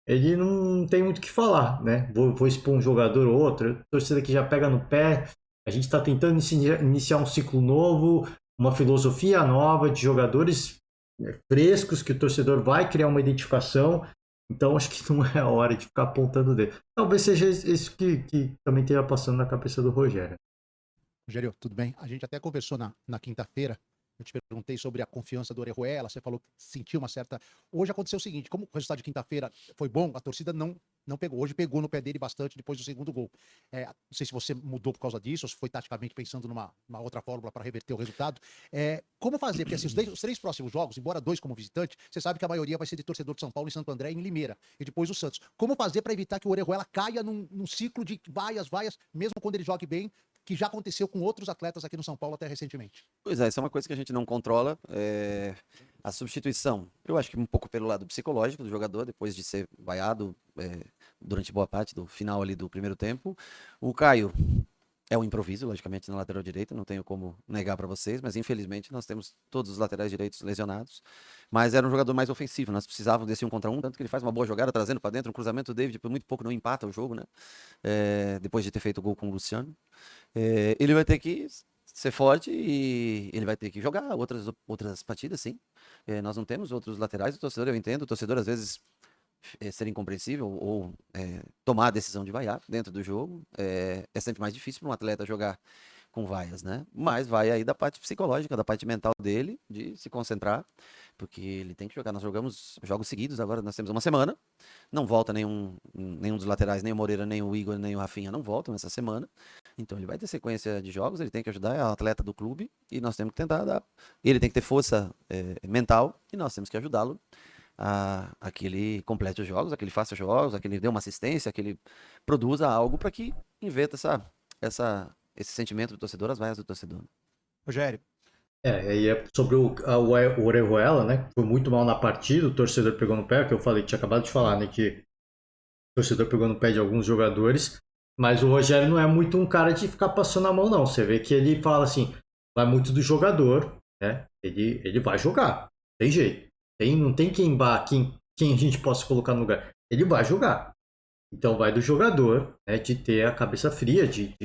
ele não tem muito o que falar, né? Vou expor um jogador ou outro, a torcida que já pega no pé, a gente está tentando iniciar um ciclo novo, uma filosofia nova de jogadores frescos que o torcedor vai criar uma identificação. Então acho que não é a hora de ficar apontando o dedo. Talvez seja isso que também esteja passando na cabeça do Rogério. Rogério, tudo bem? A gente até conversou na quinta-feira. Eu te perguntei sobre a confiança do Orejuela, você falou que sentiu uma certa... Hoje aconteceu o seguinte, como o resultado de quinta-feira foi bom, a torcida não pegou. Hoje pegou no pé dele bastante depois do segundo gol. Não sei se você mudou por causa disso, ou se foi taticamente pensando numa outra fórmula para reverter o resultado. Como fazer? Porque assim, os três próximos jogos, embora 2 como visitante, você sabe que a maioria vai ser de torcedor de São Paulo, em Santo André e em Limeira. E depois o Santos. Como fazer para evitar que o Orejuela caia num ciclo de vaias, mesmo quando ele jogue bem, que já aconteceu com outros atletas aqui no São Paulo até recentemente? Pois é, isso é uma coisa que a gente não controla. A substituição, eu acho que um pouco pelo lado psicológico do jogador, depois de ser vaiado durante boa parte do final ali do primeiro tempo. O Caio é um improviso, logicamente, na lateral direita, não tenho como negar para vocês, mas infelizmente nós temos todos os laterais direitos lesionados. Mas era um jogador mais ofensivo, nós precisávamos desse 1 contra 1, tanto que ele faz uma boa jogada trazendo para dentro um cruzamento. O David, por muito pouco, não empata o jogo, né? Depois de ter feito o gol com o Luciano. Ele vai ter que ser forte e ele vai ter que jogar outras partidas, sim. Nós não temos outros laterais, o torcedor, eu entendo, o torcedor às vezes ser incompreensível ou tomar a decisão de vaiar dentro do jogo. É sempre mais difícil para um atleta jogar com vaias, né? Mas vai aí da parte psicológica, da parte mental dele, de se concentrar, porque ele tem que jogar. Nós jogamos jogos seguidos, agora nós temos uma semana, não volta nenhum dos laterais, nem o Moreira, nem o Igor, nem o Rafinha, não voltam essa semana, então ele vai ter sequência de jogos, ele tem que ajudar, é o atleta do clube, e nós temos que tentar dar, ele tem que ter força mental, e nós temos que ajudá-lo a que ele complete os jogos, a que ele faça jogos, a que ele dê uma assistência, a que ele produza algo para que inventa esse sentimento do torcedor, as vaias do torcedor. Rogério. E é sobre o Orejuela, né? Foi muito mal na partida, o torcedor pegou no pé, que eu falei, tinha acabado de falar, né? Que o torcedor pegou no pé de alguns jogadores, mas o Rogério não é muito um cara de ficar passando a mão, não. Você vê que ele fala assim, vai muito do jogador, né? Ele vai jogar, tem jeito. Não tem quem a gente possa colocar no lugar. Ele vai jogar. Então vai do jogador, né, de ter a cabeça fria, de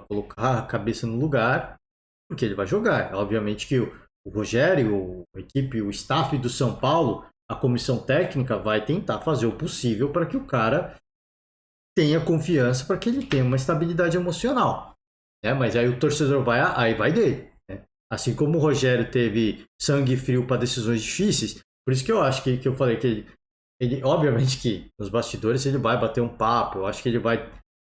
colocar a cabeça no lugar, porque ele vai jogar. Obviamente que o Rogério, a equipe, o staff do São Paulo, a comissão técnica vai tentar fazer o possível para que o cara tenha confiança, para que ele tenha uma estabilidade emocional. Né? Mas aí o torcedor vai dele. Né? Assim como o Rogério teve sangue frio para decisões difíceis, por isso que eu acho que eu falei que ele, obviamente que nos bastidores ele vai bater um papo, eu acho que ele vai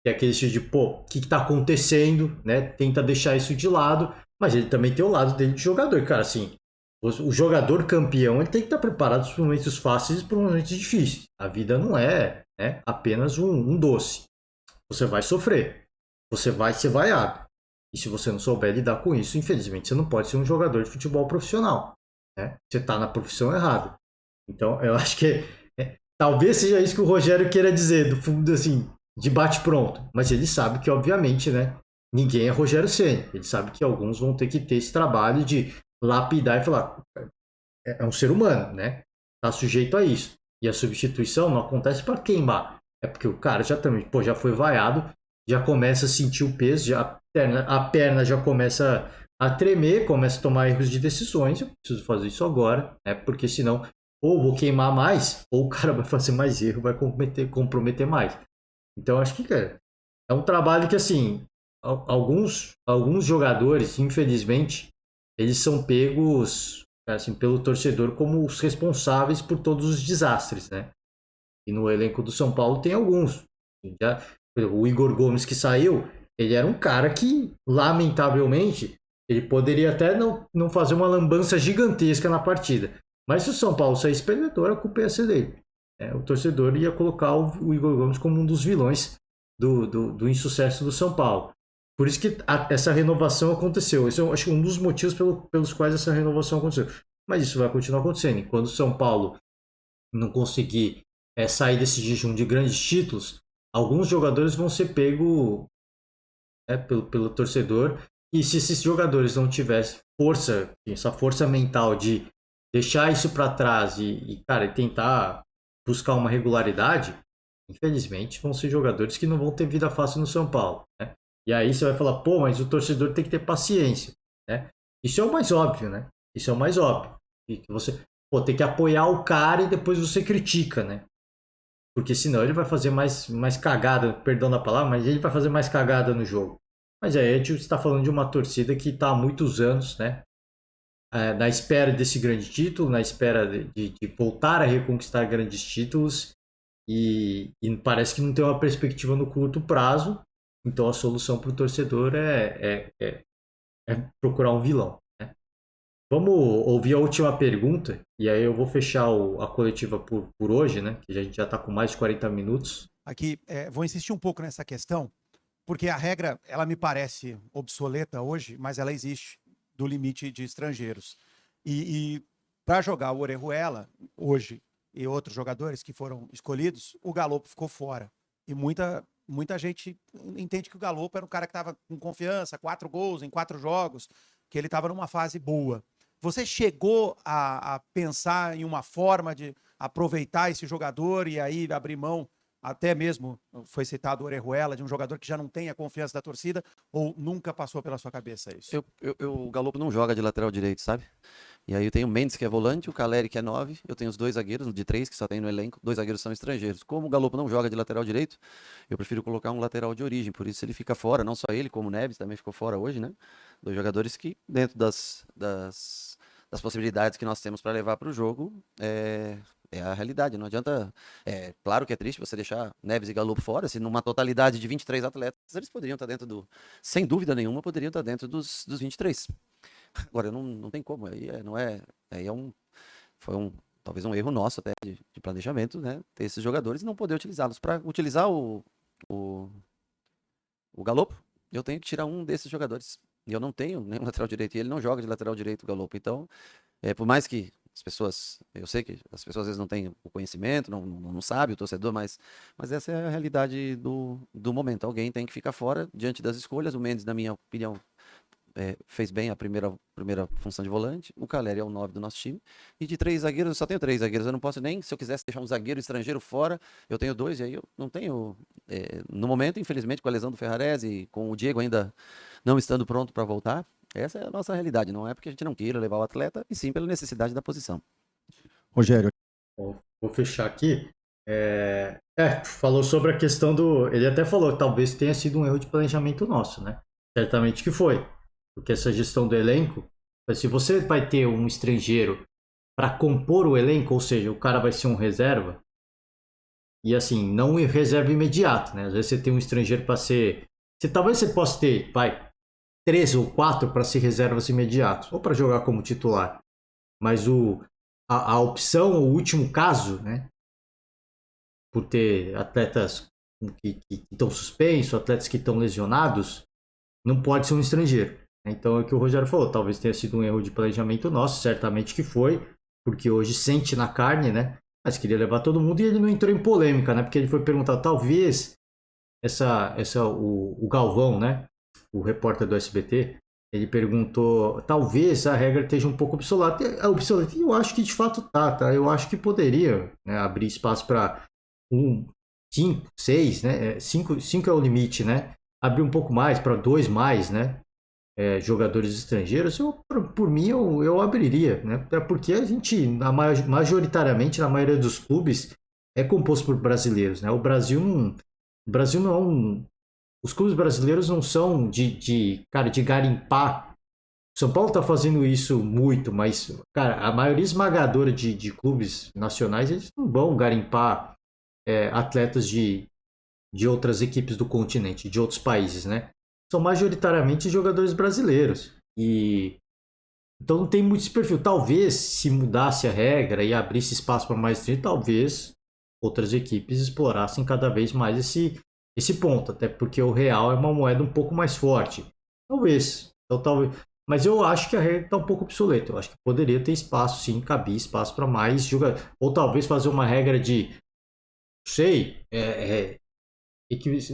tem aquele estilo de, pô, o que tá acontecendo, né? Tenta deixar isso de lado, mas ele também tem o lado dele de jogador, cara, assim, o jogador campeão, ele tem que estar preparado para os momentos fáceis e para os momentos difíceis. A vida não é, né, apenas um doce. Você vai sofrer, você vai ser vaiado. E se você não souber lidar com isso, infelizmente, você não pode ser um jogador de futebol profissional, né? Você está na profissão errada. Então, eu acho que talvez seja isso que o Rogério queira dizer, do fundo, assim, de bate-pronto. Mas ele sabe que, obviamente, né, ninguém é Rogério Ceni. Ele sabe que alguns vão ter que ter esse trabalho de lapidar e falar, é um ser humano, né? Tá sujeito a isso. E a substituição não acontece para queimar. É porque o cara já também, pô, já foi vaiado, já começa a sentir o peso, já a perna já começa a tremer, começa a tomar erros de decisões. Eu preciso fazer isso agora, né? Porque senão ou vou queimar mais, ou o cara vai fazer mais erro, vai comprometer mais. Então acho que, cara, é um trabalho que, assim, alguns jogadores, infelizmente, eles são pegos, assim, pelo torcedor como os responsáveis por todos os desastres, né? E no elenco do São Paulo tem alguns. O Igor Gomes que saiu, ele era um cara que, lamentavelmente, ele poderia até não fazer uma lambança gigantesca na partida. Mas se o São Paulo saísse perdedor, a culpa ia ser dele. O torcedor ia colocar o Igor Gomes como um dos vilões do insucesso do São Paulo. Por isso que essa renovação aconteceu. Esse é, acho que, um dos motivos pelos quais essa renovação aconteceu. Mas isso vai continuar acontecendo. E quando o São Paulo não conseguir sair desse jejum de grandes títulos, alguns jogadores vão ser pegos pelo torcedor. E se esses jogadores não tivessem força, essa força mental de deixar isso para trás cara, tentar buscar uma regularidade, infelizmente vão ser jogadores que não vão ter vida fácil no São Paulo, né? E aí você vai falar, pô, mas o torcedor tem que ter paciência, né? Isso é o mais óbvio, né? Isso é o mais óbvio. E que você, pô, tem que apoiar o cara e depois você critica, né? Porque senão ele vai fazer mais cagada, perdão da palavra, mas ele vai fazer mais cagada no jogo. Mas aí a gente está falando de uma torcida que está há muitos anos, né? Na espera desse grande título, na espera de voltar a reconquistar grandes títulos, e parece que não tem uma perspectiva no curto prazo. Então a solução para o torcedor é procurar um vilão, né? Vamos ouvir a última pergunta, e aí eu vou fechar a coletiva por hoje, né? Que a gente já está com mais de 40 minutos. Aqui, vou insistir um pouco nessa questão, porque a regra, ela me parece obsoleta hoje, mas ela existe, do limite de estrangeiros. E para jogar o Orejuela, hoje, e outros jogadores que foram escolhidos, o Galopo ficou fora. E muita gente entende que o Galopo era um cara que estava com confiança, 4 gols em 4 jogos, que ele estava numa fase boa. Você chegou a pensar em uma forma de aproveitar esse jogador e aí abrir mão, até mesmo foi citado o Orejuela, de um jogador que já não tem a confiança da torcida, ou nunca passou pela sua cabeça isso? O Galopo não joga de lateral direito, sabe? E aí eu tenho o Mendes, que é volante, o Caleri, que é 9, eu tenho os 2 zagueiros, de 3 que só tem no elenco, 2 zagueiros são estrangeiros. Como o Galopo não joga de lateral direito, eu prefiro colocar um lateral de origem, por isso ele fica fora, não só ele, como o Neves também ficou fora hoje, né? 2 jogadores que, dentro das possibilidades que nós temos para levar para o jogo, é a realidade, não adianta. Claro que é triste você deixar Neves e Galopo fora, se numa totalidade de 23 atletas, eles poderiam estar dentro sem dúvida nenhuma, poderiam estar dentro dos 23. Agora, não tem como, foi talvez um erro nosso até de planejamento, né, ter esses jogadores e não poder utilizá-los. Para utilizar o Galopo, eu tenho que tirar um desses jogadores, e eu não tenho nenhum lateral direito, e ele não joga de lateral direito, o Galopo, então, por mais que eu sei que as pessoas às vezes não têm o conhecimento, não sabem, o torcedor, mas essa é a realidade do momento. Alguém tem que ficar fora diante das escolhas. O Mendes, na minha opinião, fez bem a primeira função de volante. O Caleri é o 9 do nosso time. E de 3 zagueiros, eu só tenho 3 zagueiros. Eu não posso nem, se eu quisesse deixar um zagueiro estrangeiro fora, eu tenho 2, e aí eu não tenho. No momento, infelizmente, com a lesão do Ferrarese e com o Diego ainda não estando pronto para voltar, essa é a nossa realidade. Não é porque a gente não queira levar o atleta, e sim pela necessidade da posição. Rogério. Vou fechar aqui. Falou sobre a questão ele até falou que talvez tenha sido um erro de planejamento nosso, né? Certamente que foi. Porque essa gestão do elenco, se você vai ter um estrangeiro para compor o elenco, ou seja, o cara vai ser um reserva, E assim, não em reserva imediata, né? Às vezes você tem um estrangeiro para ser. Talvez você possa ter, 3 ou 4 para ser reservas imediatas, ou para jogar como titular. Mas a opção, o último caso, né? Por ter atletas que estão suspensos, atletas que estão lesionados, não pode ser um estrangeiro. Então é o que o Rogério falou, talvez tenha sido um erro de planejamento nosso, certamente que foi, porque hoje sente na carne, né? Mas queria levar todo mundo e ele não entrou em polêmica, né? Porque ele foi perguntar, talvez o Galvão, né? O repórter do SBT, ele perguntou, talvez a regra esteja um pouco obsoleta. Eu acho que de fato tá? Eu acho que poderia, né, abrir espaço para 5, 6, né? 5 é o limite, né? Abrir um pouco mais para 2 mais, né? Jogadores estrangeiros, por mim eu abriria, né? Até porque a gente, majoritariamente, na maioria dos clubes, é composto por brasileiros, né? O Brasil não é os clubes brasileiros não são de garimpar. São Paulo tá fazendo isso muito, mas, cara, a maioria esmagadora de clubes nacionais, eles não vão garimpar atletas de outras equipes do continente, de outros países, né? São majoritariamente jogadores brasileiros. Então não tem muito esse perfil. Talvez, se mudasse a regra e abrisse espaço para mais gente, talvez outras equipes explorassem cada vez mais esse ponto. Até porque o real é uma moeda um pouco mais forte. Talvez. Mas eu acho que a regra está um pouco obsoleta. Eu acho que poderia ter espaço, sim, cabia espaço para mais jogadores. Ou talvez fazer uma regra de, não sei,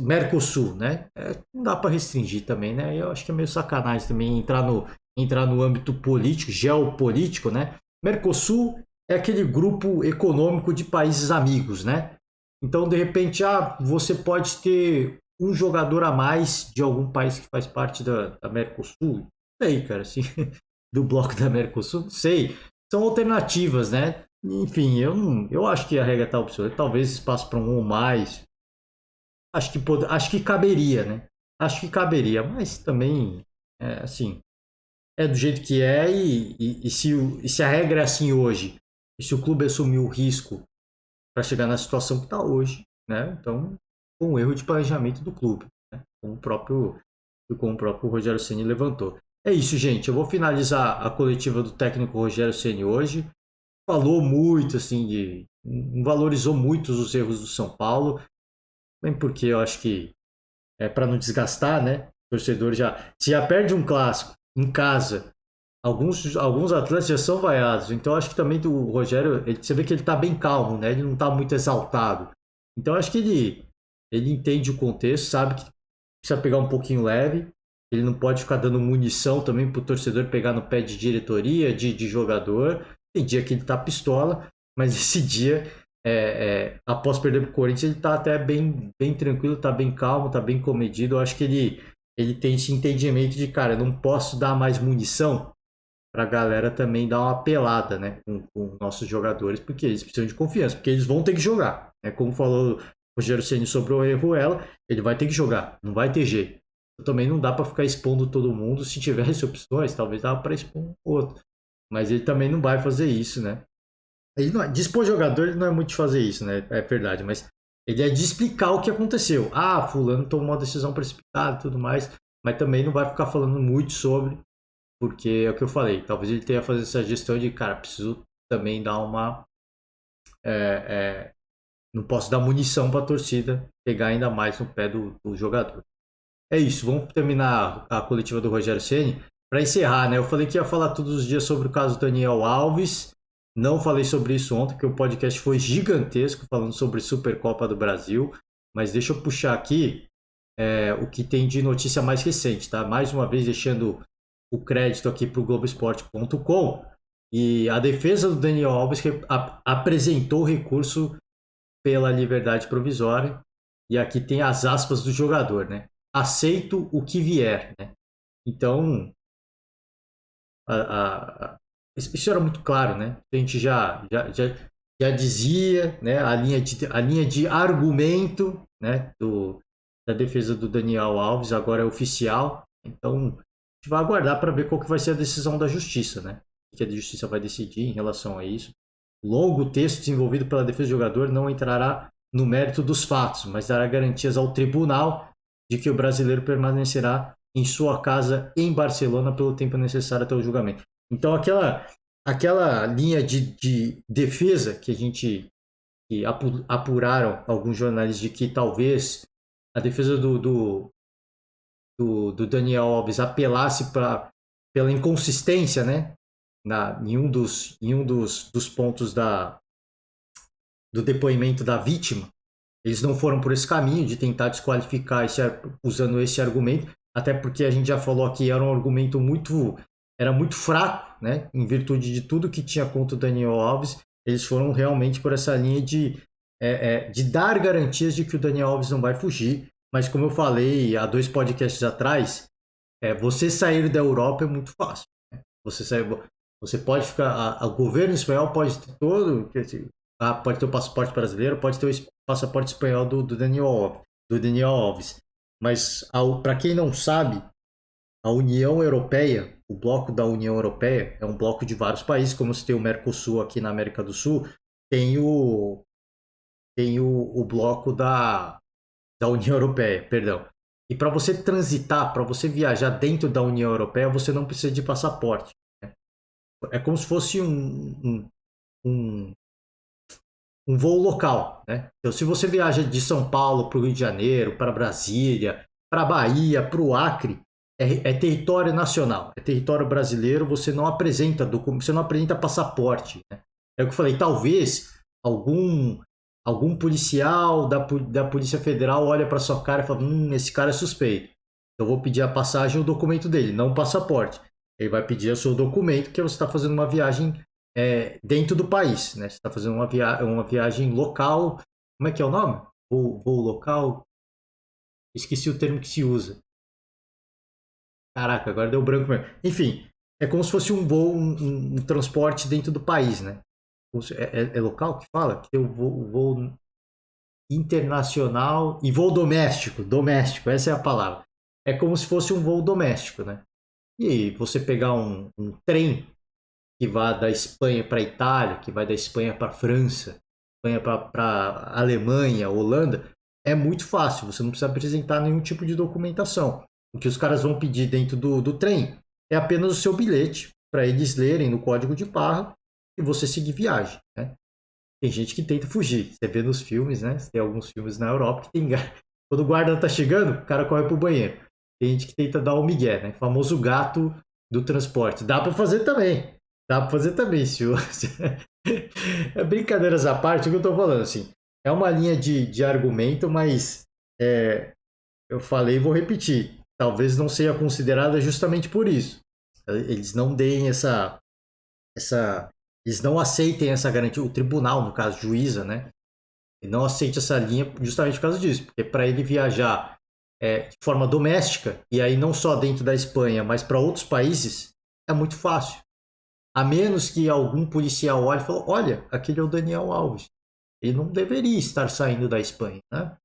Mercosul, né? Não dá para restringir também, né? Eu acho que é meio sacanagem também entrar no âmbito político, geopolítico, né? Mercosul é aquele grupo econômico de países amigos, né? Então, de repente, você pode ter um jogador a mais de algum país que faz parte da Mercosul. Sei, cara, assim, do bloco da Mercosul, não sei. São alternativas, né? Enfim, eu acho que a regra está obsoleta. Talvez espaço para um ou mais. Acho que caberia, né? Acho que caberia, mas também, assim, é do jeito que é e se a regra é assim hoje, e se o clube assumiu o risco para chegar na situação que está hoje, né? Então, foi um erro de planejamento do clube, né? Como o próprio Rogério Ceni levantou. É isso, gente. Eu vou finalizar a coletiva do técnico Rogério Ceni hoje. Falou muito, assim, valorizou muito os erros do São Paulo. Bem porque eu acho que para não desgastar, né? O torcedor se já perde um clássico em casa, alguns atletas já são vaiados. Então eu acho que também do Rogério, você vê que ele está bem calmo, né? Ele não está muito exaltado. Então eu acho que ele entende o contexto, sabe que precisa pegar um pouquinho leve. Ele não pode ficar dando munição também para o torcedor pegar no pé de diretoria, de jogador. Tem dia que ele tá pistola, mas esse dia após perder pro Corinthians, ele tá até bem tranquilo, tá bem calmo, tá bem comedido. Eu acho que ele tem esse entendimento de, cara, eu não posso dar mais munição pra galera também dar uma pelada, né, com nossos jogadores, porque eles precisam de confiança, porque eles vão ter que jogar, né? Como falou o Rogério Ceni sobre o Orejuela, ele vai ter que jogar, não vai ter jeito. Também não dá pra ficar expondo todo mundo. Se tivesse opções, talvez dava pra expor um outro, mas ele também não vai fazer isso, né? Ele não dispor jogador, ele não é muito de fazer isso, né? É verdade, mas ele é de explicar o que aconteceu. Fulano tomou uma decisão precipitada e tudo mais, mas também não vai ficar falando muito sobre, porque é o que eu falei, talvez ele tenha que fazer essa gestão de, cara, preciso também dar uma... não posso dar munição para a torcida pegar ainda mais no pé do jogador. É isso, vamos terminar a coletiva do Rogério Ceni. Para encerrar, né? Eu falei que ia falar todos os dias sobre o caso do Daniel Alves. Não falei sobre isso ontem, porque o podcast foi gigantesco, falando sobre Supercopa do Brasil. Mas deixa eu puxar aqui o que tem de notícia mais recente, tá? Mais uma vez deixando o crédito aqui para o Globoesporte.com. E a defesa do Daniel Alves apresentou recurso pela liberdade provisória. E aqui tem as aspas do jogador, né? Aceito o que vier, né? Então, isso era muito claro, né? A gente já dizia, né? A linha de argumento, né? Da defesa do Daniel Alves agora é oficial. Então, a gente vai aguardar para ver qual que vai ser a decisão da justiça, né? O que a justiça vai decidir em relação a isso. O longo texto desenvolvido pela defesa do jogador não entrará no mérito dos fatos, mas dará garantias ao tribunal de que o brasileiro permanecerá em sua casa em Barcelona pelo tempo necessário até o julgamento. Então aquela linha de defesa que apuraram alguns jornalistas de que talvez a defesa do Daniel Alves apelasse pela inconsistência, né, em um dos pontos do depoimento da vítima, eles não foram por esse caminho de tentar desqualificar usando esse argumento, até porque a gente já falou aqui, era um argumento muito fraco, né, em virtude de tudo que tinha contra o Daniel Alves. Eles foram realmente por essa linha de dar garantias de que o Daniel Alves não vai fugir. Mas como eu falei há 2 podcasts atrás, você sair da Europa é muito fácil, né? Você pode ficar, o governo espanhol pode ter pode ter o passaporte brasileiro, pode ter o passaporte espanhol do Daniel Alves. Mas para quem não sabe, a União Europeia, o bloco da União Europeia é um bloco de vários países, como se tem o Mercosul aqui na América do Sul, tem o bloco da União Europeia, perdão. E para você transitar, para você viajar dentro da União Europeia, você não precisa de passaporte, né? É como se fosse um voo local, né? Então, se você viaja de São Paulo para o Rio de Janeiro, para Brasília, para Bahia, para o Acre, é território nacional, é território brasileiro, você não apresenta documento, você não apresenta passaporte, né? É o que eu falei, talvez algum policial da Polícia Federal olha para sua cara e fala, esse cara é suspeito, eu vou pedir a passagem e o documento dele, não o passaporte. Ele vai pedir o seu documento, porque você está fazendo uma viagem dentro do país, né? Você está fazendo uma viagem local, como é que é o nome? Voo local? Esqueci o termo que se usa. Caraca, agora deu branco mesmo. Enfim, é como se fosse um voo, um transporte dentro do país, né? É local que fala? Que tem o voo internacional e voo doméstico. Doméstico, essa é a palavra. É como se fosse um voo doméstico, né? E você pegar um trem que vai da Espanha para a Itália, que vai da Espanha para a França, Espanha para a Alemanha, Holanda, é muito fácil. Você não precisa apresentar nenhum tipo de documentação. O que os caras vão pedir dentro do trem é apenas o seu bilhete para eles lerem no código de barra e você seguir viagem, né? Tem gente que tenta fugir. Você vê nos filmes, né? Tem alguns filmes na Europa que tem quando o guarda tá chegando, o cara corre pro banheiro. Tem gente que tenta dar o migué, né? O famoso gato do transporte. Dá para fazer também. Senhor. É brincadeiras à parte o que eu tô falando, assim. É uma linha de argumento, mas eu falei e vou repetir. Talvez não seja considerada justamente por isso. Eles não deem eles não aceitem essa garantia. O tribunal, no caso, juíza, né? Ele não aceita essa linha justamente por causa disso. Porque para ele viajar de forma doméstica, e aí não só dentro da Espanha, mas para outros países, é muito fácil. A menos que algum policial olhe e fale, olha, aquele é o Daniel Alves. Ele não deveria estar saindo da Espanha, né?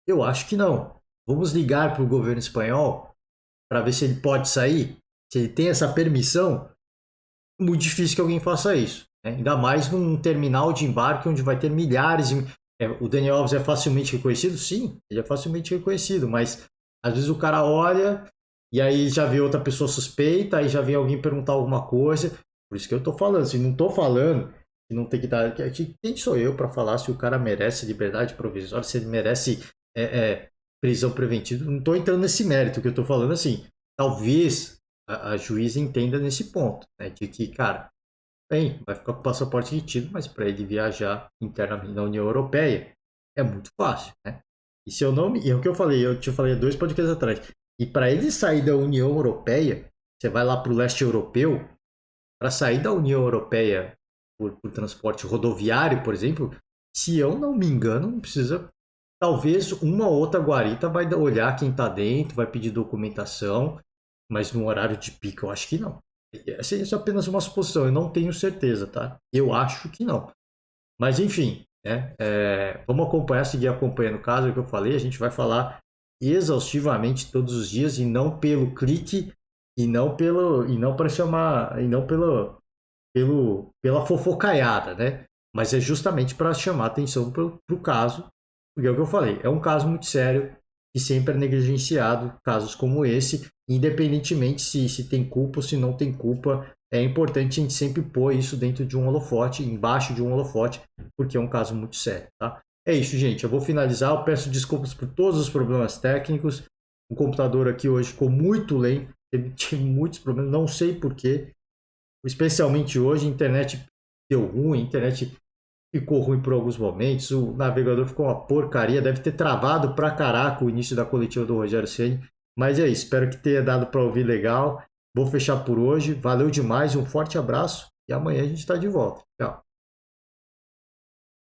Eu acho que não. Vamos ligar para o governo espanhol para ver se ele pode sair, se ele tem essa permissão. Muito difícil que alguém faça isso, né? Ainda mais num terminal de embarque onde vai ter milhares de... O Daniel Alves é facilmente reconhecido? Sim, ele é facilmente reconhecido, mas às vezes o cara olha e aí já vê outra pessoa suspeita, aí já vem alguém perguntar alguma coisa. Por isso que eu tô falando, se não tô falando que não tem que dar... Quem sou eu para falar se o cara merece liberdade provisória, se ele merece prisão preventiva? Não tô entrando nesse mérito, que eu tô falando assim, talvez a juíza entenda nesse ponto, né, de que, cara, bem, vai ficar com o passaporte retido, mas para ele viajar internamente na União Europeia é muito fácil, né? E se eu não e é o que eu te falei 2 podcasts atrás, e para ele sair da União Europeia, você vai lá para o leste europeu, para sair da União Europeia por transporte rodoviário, por exemplo, se eu não me engano, não precisa, talvez uma ou outra guarita vai olhar quem está dentro, vai pedir documentação, mas no horário de pico eu acho que não. Isso é apenas uma suposição, eu não tenho certeza, tá? Eu acho que não. Mas enfim, né? Vamos acompanhar, seguir acompanhando o caso, é o que eu falei, a gente vai falar exaustivamente todos os dias e não pelo clique e não para chamar, e não pela fofocaiada, né? Mas é justamente para chamar atenção para o caso Porque é o que eu falei, é um caso muito sério e sempre é negligenciado, casos como esse, independentemente se tem culpa ou se não tem culpa, é importante a gente sempre pôr isso dentro de um holofote, embaixo de um holofote, porque é um caso muito sério, tá? É isso, gente, eu vou finalizar, eu peço desculpas por todos os problemas técnicos, o computador aqui hoje ficou muito lento, tive muitos problemas, não sei porquê, especialmente hoje, a internet deu ruim, a internet ficou ruim por alguns momentos, o navegador ficou uma porcaria, deve ter travado pra caraca o início da coletiva do Rogério Ceni, mas é isso, espero que tenha dado para ouvir legal. Vou fechar por hoje, valeu demais, um forte abraço e amanhã a gente está de volta. Tchau.